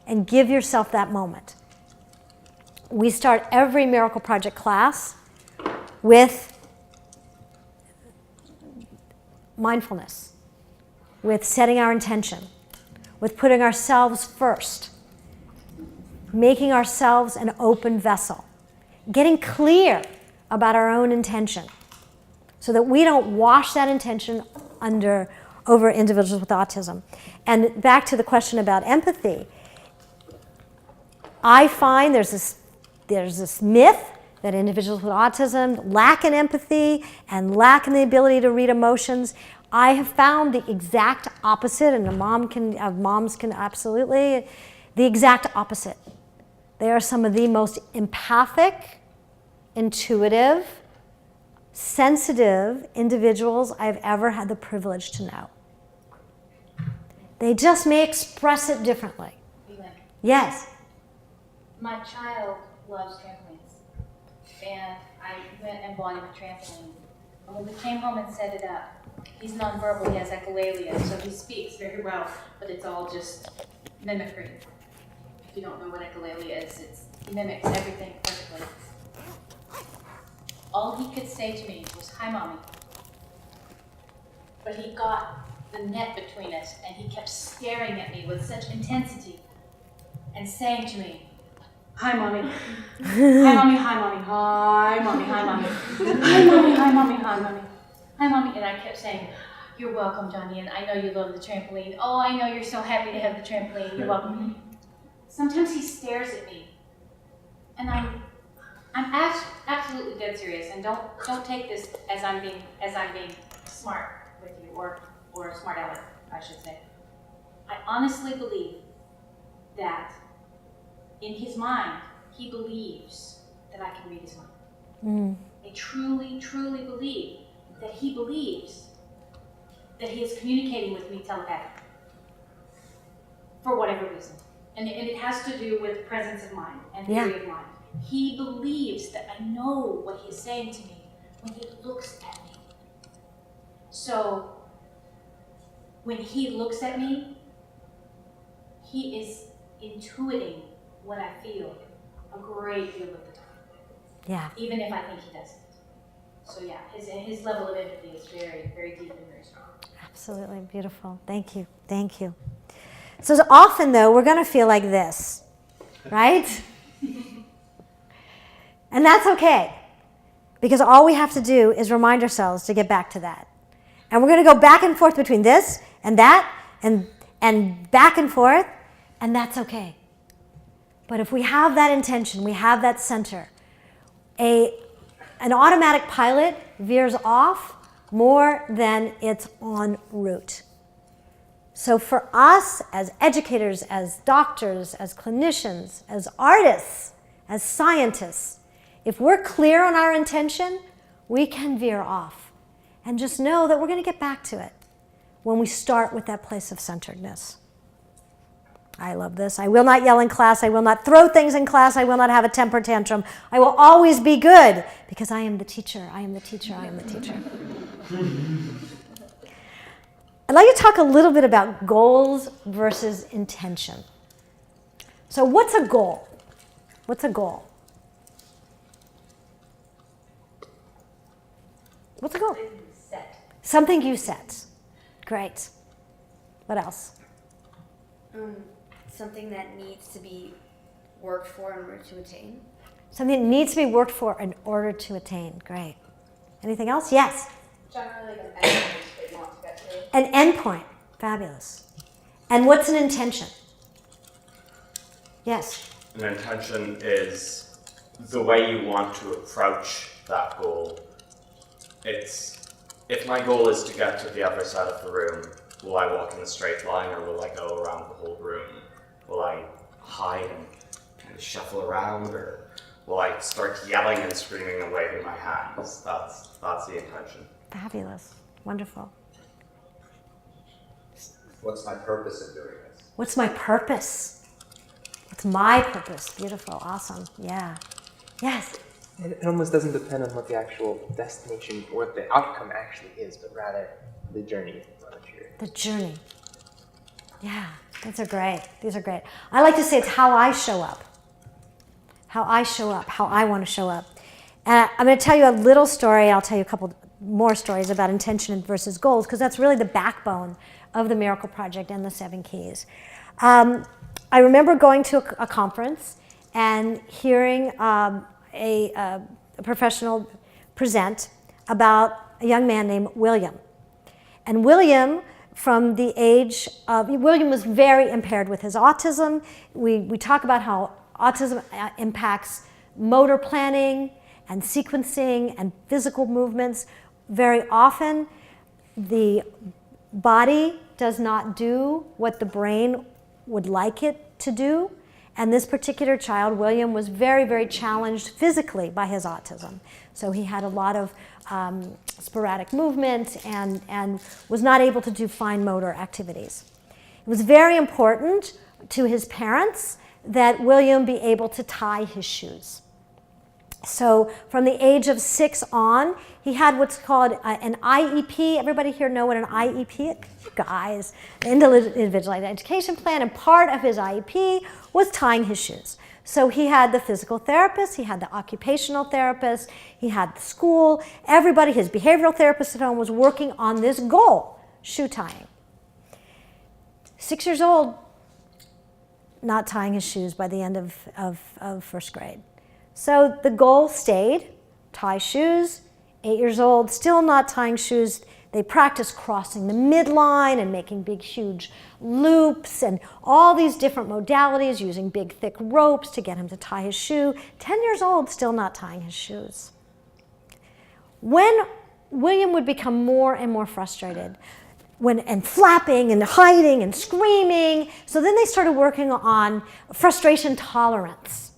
and give yourself that moment. We start every Miracle Project class with mindfulness, with setting our intention, with putting ourselves first, making ourselves an open vessel, getting clear about our own intention so that we don't wash that intention over individuals with autism. And back to the question about empathy, I find there's this myth that individuals with autism lack in empathy and lack in the ability to read emotions. I have found the exact opposite, and moms can absolutely, the exact opposite. They are some of the most empathic, intuitive, sensitive individuals I've ever had the privilege to know. They just may express it differently. Yes? My child loves trampolines, and I went and bought him a trampoline. And when we came home and set it up, he's nonverbal, he has echolalia, so he speaks very well, but it's all just mimicry. If you don't know what echolalia is, he mimics everything perfectly. All he could say to me was, "Hi, Mommy." But he got the net between us, and he kept staring at me with such intensity and saying to me, Hi, mommy. Hi, mommy. Hi, mommy. Hi, mommy. Hi, mommy. Hi, mommy. Hi, mommy. Hi, mommy. Hi, mommy. And I kept saying, you're welcome, Johnny, and I know you love the trampoline. Oh, I know you're so happy to have the trampoline. You're welcome. Sometimes he stares at me, and I'm absolutely dead serious. And don't take this as I'm being smart with you, or smart aleck, I should say. I honestly believe that in his mind, he believes that I can read his mind. I truly, truly believe that he believes that he is communicating with me telepathically, for whatever reason. And it has to do with presence of mind and theory of mind. He believes that I know what he is saying to me when he looks at me. So, when he looks at me, he is intuiting what I feel a great deal of the time. Yeah. Even if I think he doesn't. So yeah, his level of empathy is very, very deep and very strong. Absolutely beautiful. Thank you. Thank you. So often, though, we're going to feel like this, right? And that's okay, because all we have to do is remind ourselves to get back to that. And we're going to go back and forth between this and that and back and forth, and that's okay. But if we have that intention, we have that center, an automatic pilot veers off more than it's en route. So for us as educators, as doctors, as clinicians, as artists, as scientists, if we're clear on our intention, we can veer off. And just know that we're going to get back to it when we start with that place of centeredness. I love this. I will not yell in class. I will not throw things in class. I will not have a temper tantrum. I will always be good because I am the teacher. I am the teacher. I am the teacher. I'd like to talk a little bit about goals versus intention. So what's a goal? What's a goal? What's a goal? Something you set. Great. What else? Something that needs to be worked for in order to attain. Something that needs to be worked for in order to attain. Great. Anything else? Yes. Generally, like an endpoint that you want to get to. An endpoint. Fabulous. And what's an intention? Yes. An intention is the way you want to approach that goal. If my goal is to get to the other side of the room, will I walk in a straight line or will I go around the whole room? Will I hide and kind of shuffle around, or will I start yelling and screaming and waving my hands? That's the intention. Fabulous. Wonderful. What's my purpose in doing this? What's my purpose? What's my purpose? Beautiful. Awesome. Yeah. Yes. It almost doesn't depend on what the actual destination or what the outcome actually is, but rather the journey. The journey. Yeah, these are great. These are great. I like to say it's how I show up. How I show up, how I want to show up. And I'm going to tell you a little story. I'll tell you a couple more stories about intention versus goals, because that's really the backbone of the Miracle Project and the 7 Keys. I remember going to a conference and hearing a professional present about a young man named William. And William, from the age of, William was very impaired with his autism. We talk about how autism impacts motor planning and sequencing and physical movements. Very often, the body does not do what the brain would like it to do. And this particular child, William, was very, very challenged physically by his autism. So he had a lot of sporadic movement and was not able to do fine motor activities. It was very important to his parents that William be able to tie his shoes. So from the age of 6 on, he had what's called an IEP. Everybody here know what an IEP is? Guys, Individualized Education Plan, and part of his IEP was tying his shoes. So he had the physical therapist, he had the occupational therapist, he had the school, everybody, his behavioral therapist at home was working on this goal, shoe tying. 6 years old, not tying his shoes by the end of first grade. So the goal stayed, tie shoes. 8 years old, still not tying shoes. They practiced crossing the midline and making big, huge loops and all these different modalities, using big, thick ropes to get him to tie his shoe. 10 years old, still not tying his shoes. When William would become more and more frustrated, and flapping and hiding and screaming, so then they started working on frustration tolerance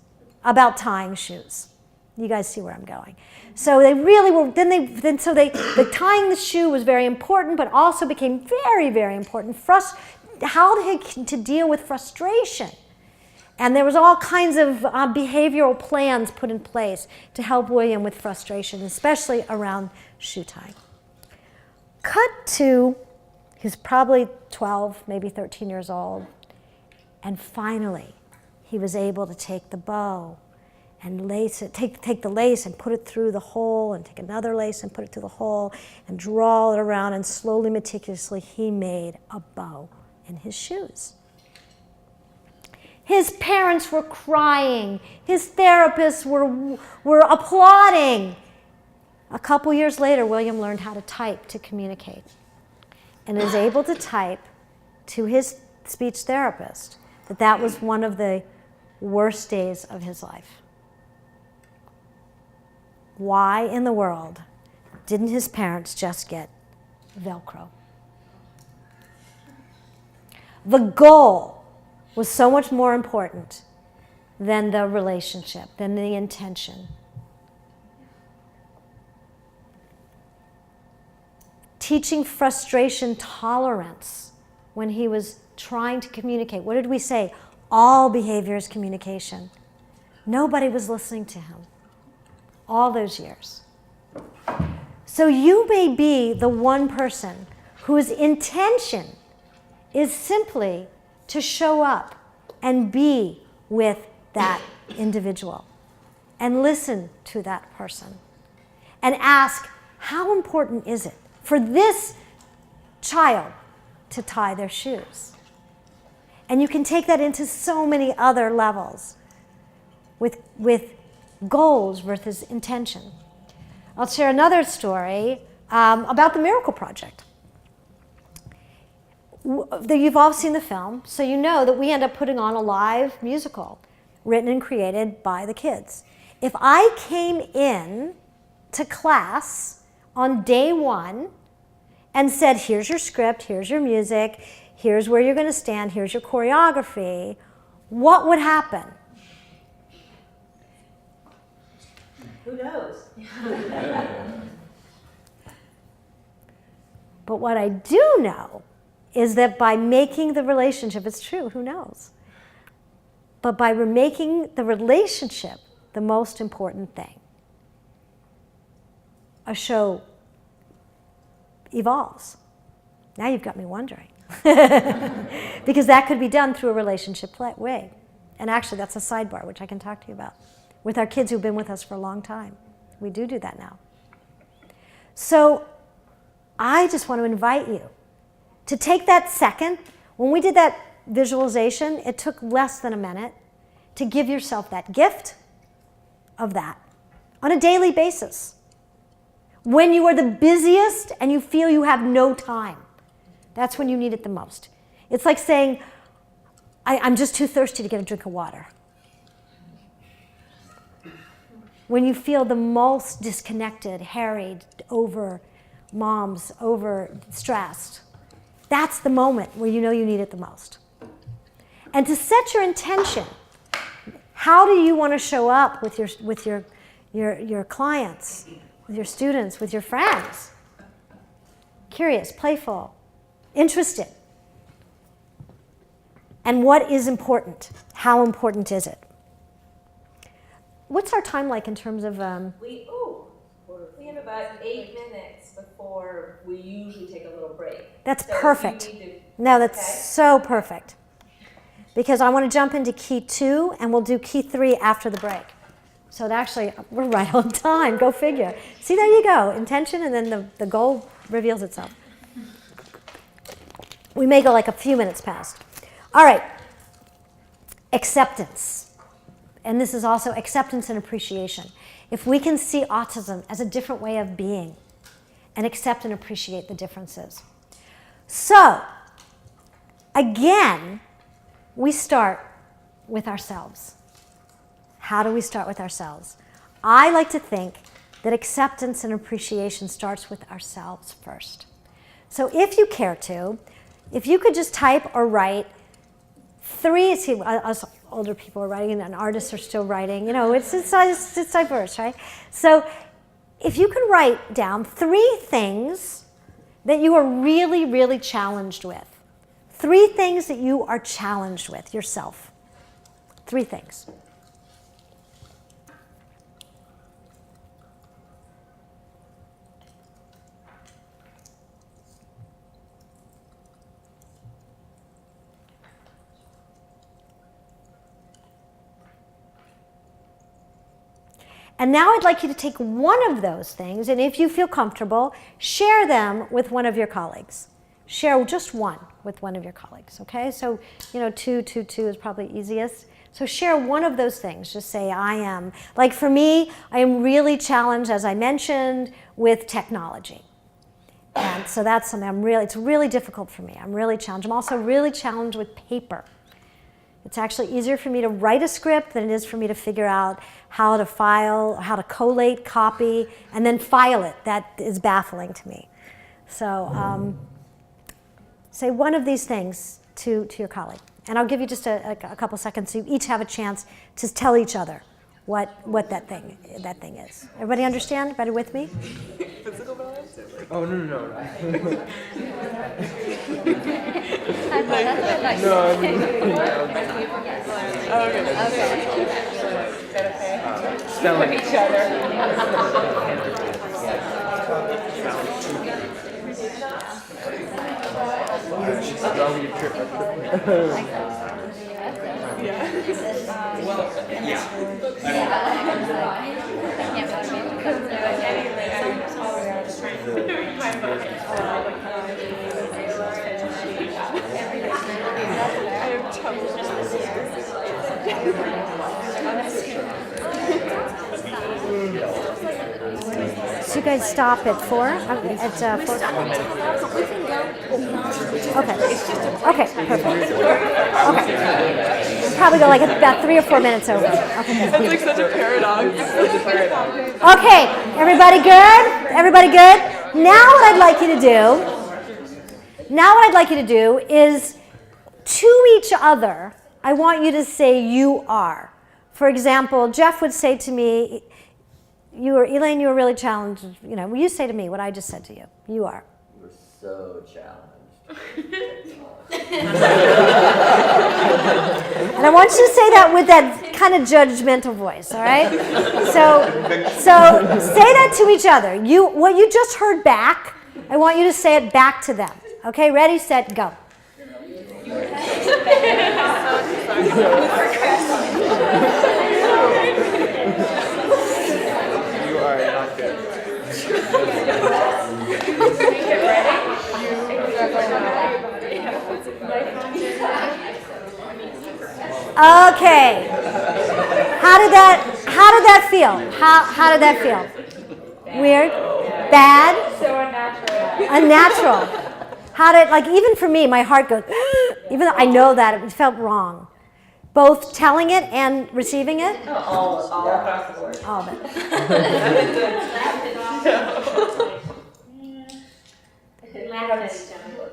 about tying shoes. You guys see where I'm going. So they really were, the tying the shoe was very important, but also became very, very important. How to deal with frustration. And there was all kinds of behavioral plans put in place to help William with frustration, especially around shoe tying. Cut to, he's probably 12, maybe 13 years old, and finally he was able to take the bow and lace it, take the lace and put it through the hole, and take another lace and put it through the hole, and draw it around, and slowly, meticulously, he made a bow in his shoes. His parents were crying. His therapists were applauding. A couple years later, William learned how to type to communicate, and is able to type to his speech therapist that was one of the worst days of his life. Why in the world didn't his parents just get Velcro? The goal was so much more important than the relationship, than the intention. Teaching frustration tolerance when he was trying to communicate. What did we say? All behavior is communication. Nobody was listening to him all those years. So you may be the one person whose intention is simply to show up and be with that individual and listen to that person and ask, how important is it for this child to tie their shoes? And you can take that into so many other levels with goals versus intention. I'll share another story about the Miracle Project. You've all seen the film, so you know that we end up putting on a live musical written and created by the kids. If I came in to class on day one and said, here's your script, here's your music, here's where you're going to stand, here's your choreography, what would happen? Who knows? But what I do know is that by making the relationship, it's true, who knows? But by making the relationship the most important thing, a show evolves. Now you've got me wondering. Because that could be done through a relationship way. And actually, that's a sidebar, which I can talk to you about, with our kids who've been with us for a long time. We do that now. So I just want to invite you to take that second. When we did that visualization, it took less than a minute to give yourself that gift of that on a daily basis. When you are the busiest and you feel you have no time, that's when you need it the most. It's like saying, I'm just too thirsty to get a drink of water. When you feel the most disconnected, harried, over moms, over stressed, that's the moment where you know you need it the most. And to set your intention, how do you want to show up with your clients, with your students, with your friends? Curious, playful, interested. And what is important? How important is it? What's our time like in terms of... We have about 8 minutes before we usually take a little break. That's perfect. No, that's so perfect. Because I want to jump into key 2, and we'll do key 3 after the break. So actually, we're right on time. Go figure. See, there you go. Intention, and then the goal reveals itself. We may go like a few minutes past. All right. acceptance. And this is also acceptance and appreciation. If we can see autism as a different way of being and accept and appreciate the differences. So, again, we start with ourselves. How do we start with ourselves? I like to think that acceptance and appreciation starts with ourselves first. So if you care to, if you could just type or write 3, see, us older people are writing and artists are still writing, you know, it's diverse, right? So if you could write down 3 things that you are really, really challenged with. 3 things that you are challenged with yourself. 3 things. And now I'd like you to take one of those things, and if you feel comfortable, share them with one of your colleagues. Share just one with one of your colleagues, okay? So, you know, 2 is probably easiest. So share one of those things. Just say, I am. Like for me, I am really challenged, as I mentioned, with technology. And so that's something it's really difficult for me. I'm really challenged. I'm also really challenged with paper. It's actually easier for me to write a script than it is for me to figure out how to file, how to collate, copy, and then file it. That is baffling to me. So say one of these things to your colleague. And I'll give you just a couple seconds so you each have a chance to tell each other what that thing is. Everybody understand? Everybody with me? Physical violence? Oh, no. Spelling each other. So you guys stop at 4? At 4? Okay, perfect. Okay. We'll probably go like about 3 or 4 minutes over. Okay. It's like such a paradox. Okay, everybody good? Everybody good? Now what I'd like you to do is to each other, I want you to say you are. For example, Jeff would say to me, Elaine, you were really challenged. You know, you say to me what I just said to you. You are. You were so challenged. And I want you to say that with that kind of judgmental voice, all right? So say that to each other. What you just heard back, I want you to say it back to them. Okay, ready, set, go. You are not good. Okay. How did that feel? How did that feel? Weird? Bad? So unnatural. Unnatural. How did, like, even for me, my heart goes, even though I know that it felt wrong. Both telling it and receiving it? All across the board. All of it.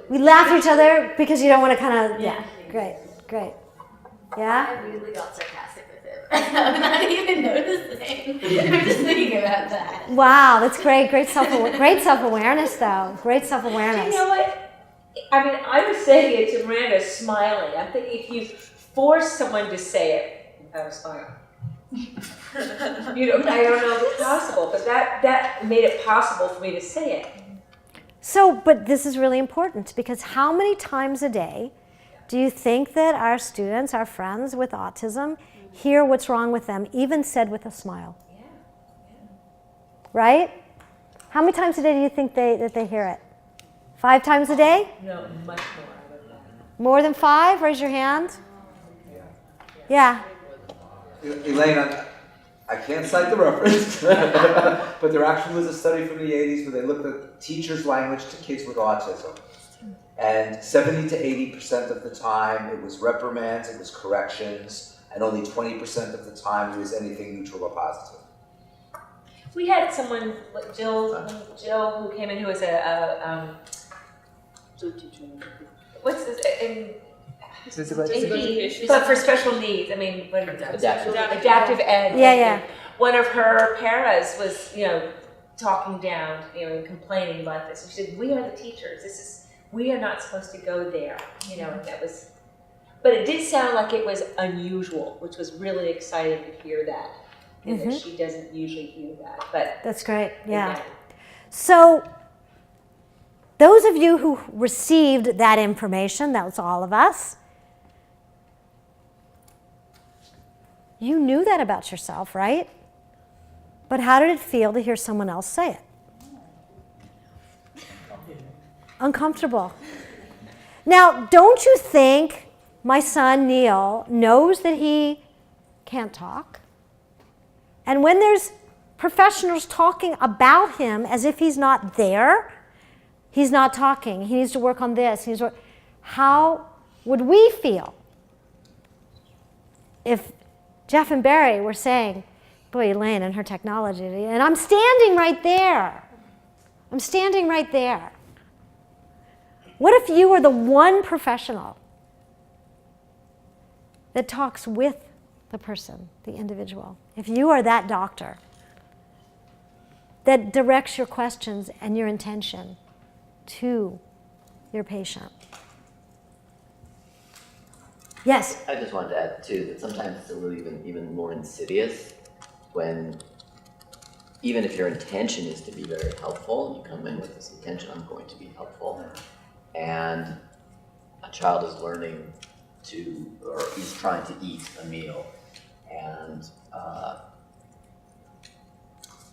We laugh at each other because you don't want to kind of, yeah. Great. Yeah? I really got sarcastic with it. I'm not even noticing. I'm just thinking about that. Wow, that's great. Great self-awareness, though. Great self-awareness. You know what? I mean, I was saying it to Miranda smiling. I think if you force someone to say it, I was smiling. You know, I don't know if it's possible, but that made it possible for me to say it. So, but this is really important because how many times a day do you think that our students, our friends with autism, hear what's wrong with them, even said with a smile? Yeah. Right? How many times a day do you think that they hear it? 5 times a day? No, much more. More than 5? Raise your hand. Yeah. Elaine, I can't cite the reference, but there actually was a study from the 80s where they looked at teachers' language to kids with autism. And 70 to 80% of the time it was reprimands, it was corrections, and only 20% of the time it was anything neutral or positive. We had someone, Jill, who came in who was what's this, AP, but for special needs. I mean, what adaptive ed. Yeah. One of her paras was, talking down, and complaining about this. And she said, "We are the teachers. We are not supposed to go there." And that was, but it did sound like it was unusual, which was really exciting to hear that. And that she doesn't usually hear that, but that's great. Yeah. So those of you who received that information, that was all of us, you knew that about yourself, right? But how did it feel to hear someone else say it? Uncomfortable. Now, don't you think my son Neil knows that he can't talk? And when there's professionals talking about him as if he's not there, he's not talking, he needs to work on this, how would we feel if Jeff and Barry were saying, boy, Elaine and her technology, and I'm standing right there. I'm standing right there. What if you were the one professional that talks with the person, the individual? If you are that doctor that directs your questions and your intention to your patient. Yes? I just wanted to add too that sometimes it's a little even more insidious when, even if your intention is to be very helpful, you come in with this intention, I'm going to be helpful, and a child is learning or he's trying to eat a meal, and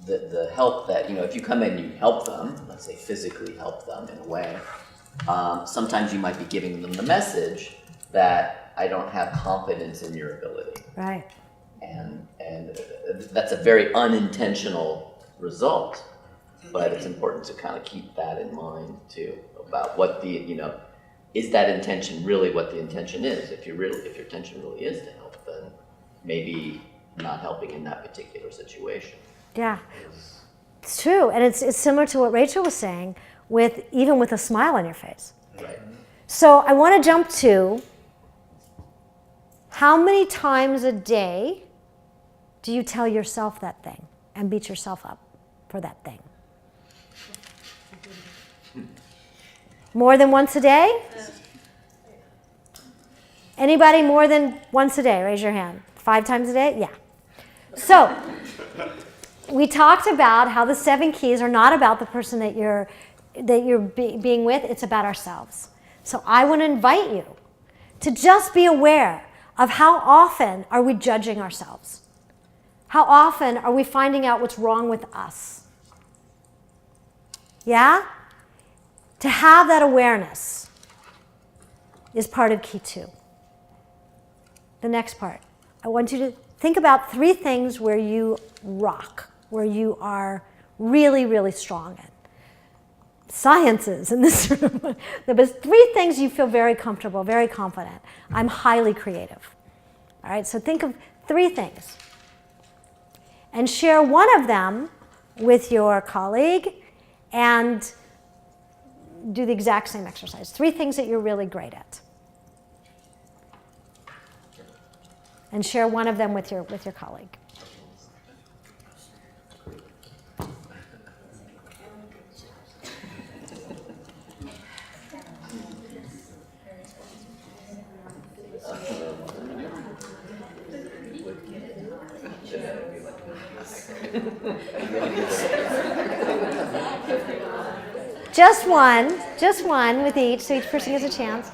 the help that, if you come in and you help them, let's say physically help them in a way, sometimes you might be giving them the message that I don't have confidence in your ability. Right. And that's a very unintentional result, but it's important to kind of keep that in mind too, about what is that intention really what the intention is? If your intention really is to help, then maybe not helping in that particular situation. Yeah, it's true, and it's similar to what Rachel was saying, even with a smile on your face. Right. So I want to jump to, how many times a day do you tell yourself that thing and beat yourself up for that thing? More than once a day? Anybody more than once a day? Raise your hand. 5 times a day? Yeah. So, we talked about how the 7 keys are not about the person that you're being with, it's about ourselves. So I want to invite you to just be aware of how often are we judging ourselves? How often are we finding out what's wrong with us? Yeah? To have that awareness is part of key 2. The next part, I want you to think about 3 things where you rock, where you are really, really strong in. Sciences in this room. There's 3 things you feel very comfortable, very confident. I'm highly creative. All right, so think of 3 things. And share one of them with your colleague and do the exact same exercise. 3 things that you're really great at. And share one of them with your colleague. Just one with each, so each person gets a chance.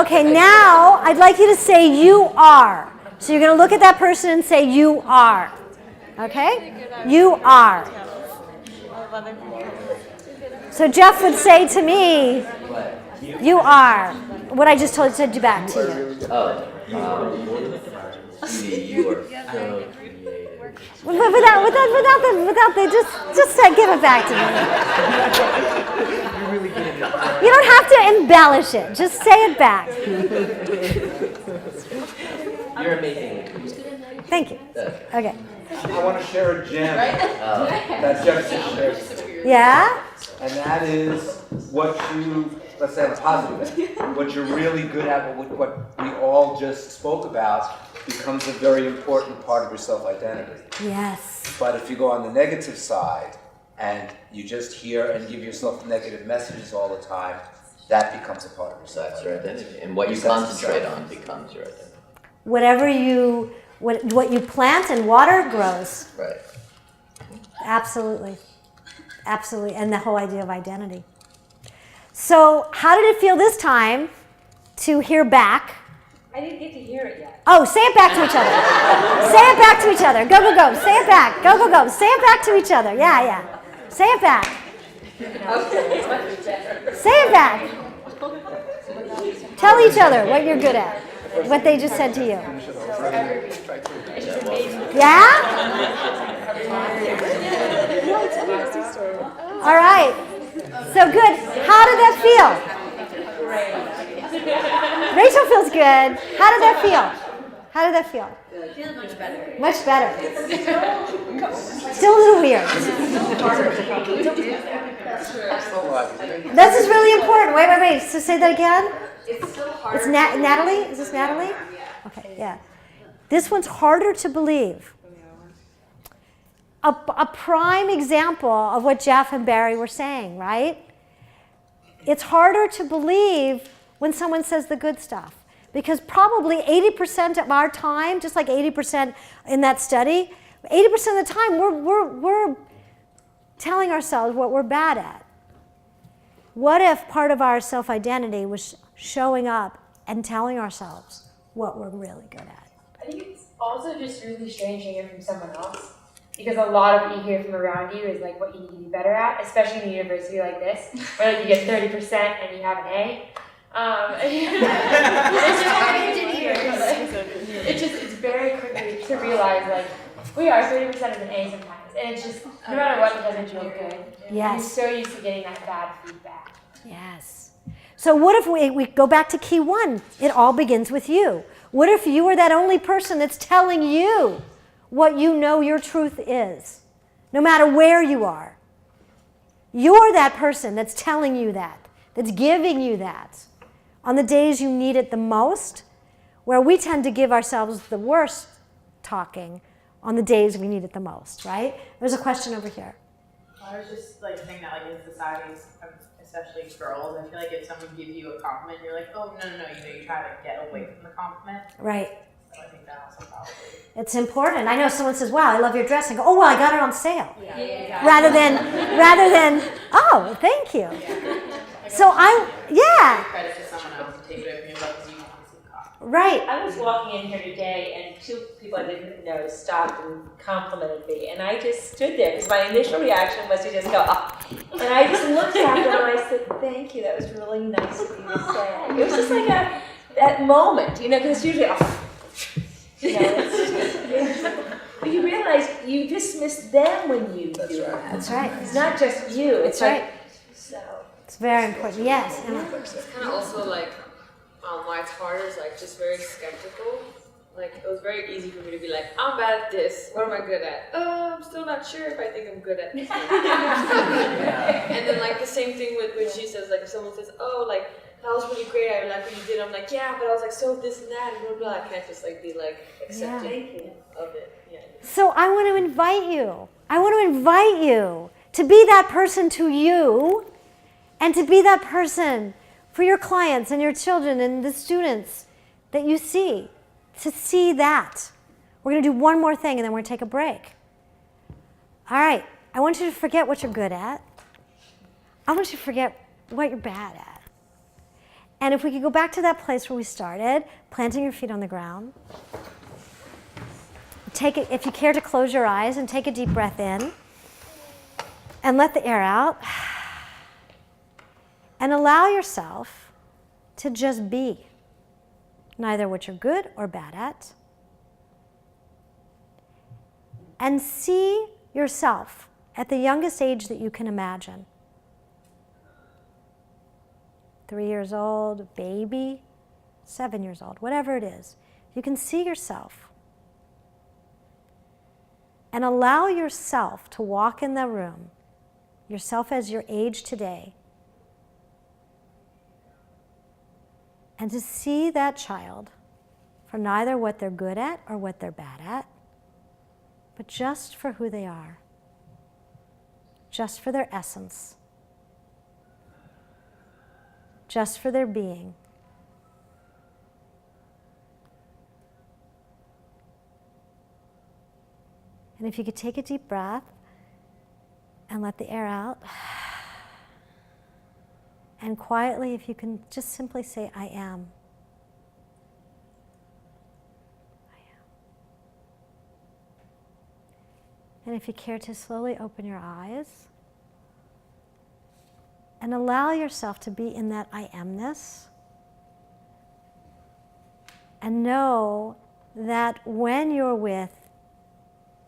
Okay, now I'd like you to say you are. So you're going to look at that person and say you are. Okay? You are. So Jeff would say to me, you are. What I just said you back to you. You are so Without they just say, give it back to me. You don't have to embellish it. Just say it back. You're amazing. Thank you. Okay. I want to share a gem that Jeff just shared. Yeah? And that is what you, let's say in a positive way, what you're really good at, what we all just spoke about, becomes a very important part of your self-identity. Yes. But if you go on the negative side and you just hear and give yourself negative messages all the time, that becomes a part of your self-identity. That's your identity. And what you concentrate on becomes your identity. Whatever you, what you plant and water grows. Right. Absolutely. Absolutely. And the whole idea of identity. So how did it feel this time to hear back? I didn't get to hear it yet. Oh, say it back to each other. Say it back to each other. Go, go, go. Say it back. Go, go, go. Say it back to each other. Yeah, yeah. Say it back. Say it back. Tell each other what you're good at. What they just said to you. Yeah? All right. So good. How did that feel? Rachel feels good. How did that feel? How did that feel? It feels much better. Much better. Still a little weird. This is really important. Wait. So say that again. It's Natalie? Is this Natalie? Okay, yeah. This one's harder to believe. A prime example of what Jeff and Barry were saying, right? It's harder to believe when someone says the good stuff. Because probably 80% of our time, just like 80% in that study, 80% of the time we're telling ourselves what we're bad at. What if part of our self-identity was showing up and telling ourselves what we're really good at? I think it's also just really strange to hear from someone else, because a lot of what you hear from around you is like what you need to be better at, especially in a university like this, where like you get 30% and you have an A. It's very quickly to realize like we are 30% of an A sometimes, and it's just no matter what, it doesn't feel good. Yes. I'm so used to getting that bad feedback. Yes. So what if we go back to key one? It all begins with you. What if you are that only person that's telling you what you know your truth is, no matter where you are? You're that person that's telling you that, that's giving you that. On the days you need it the most, where we tend to give ourselves the worst talking on the days we need it the most, right? There's a question over here. I was just like saying that like in societies, especially girls, I feel like if someone gives you a compliment, you're like, oh, no, you try to get away from the compliment. Right. So I think that also probably. It's important. I know someone says, wow, I love your dress. I go, oh, well, I got it on sale. Yeah. Rather than, oh, thank you. So Credit to someone else and take it away from yourself because you want to see coffee. Right. I was walking in here today and two people I didn't know stopped and complimented me, and I just stood there because my initial reaction was to just go, oh. And I just looked at them and I said, thank you, that was really nice of you to say. It was just like that moment, because it's usually, but you realize you dismiss them when you do it. That's right. It's not just you. It's That's like, right. It's very important. Yes. Emma. It's kind of also like why it's harder is like just very skeptical. Like it was very easy for me to be like, I'm bad at this. What am I good at? I'm still not sure if I think I'm good at this. And then like the same thing with when she says like if someone says, oh like that was really great, I like what you did. I'm like, yeah, but I was like so this and that and blah blah. I can't just like be like accepting of it. Yeah. So I want to invite you. I want to invite you to be that person to you, and to be that person for your clients and your children and the students that you see. To see that. We're going to do one more thing and then we're going to take a break. All right. I want you to forget what you're good at. I want you to forget what you're bad at. And if we could go back to that place where we started, planting your feet on the ground. If you care to close your eyes and take a deep breath in and let the air out. And allow yourself to just be, neither what you're good or bad at. And see yourself at the youngest age that you can imagine. 3 years old, baby, 7 years old, whatever it is. You can see yourself. And allow yourself to walk in the room, yourself as your age today, and to see that child for neither what they're good at or what they're bad at, but just for who they are, just for their essence, just for their being. And if you could take a deep breath and let the air out. And quietly, if you can just simply say, I am. I am. And if you care to slowly open your eyes and allow yourself to be in that I amness. And know that when you're with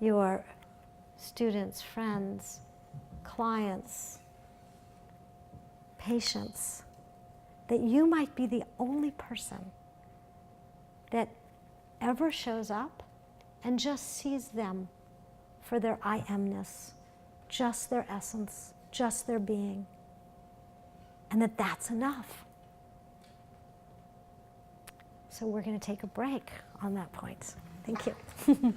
your students, friends, clients, patients, that you might be the only person that ever shows up and just sees them for their I amness, just their essence, just their being, and that that's enough. So we're going to take a break on that point. Thank you.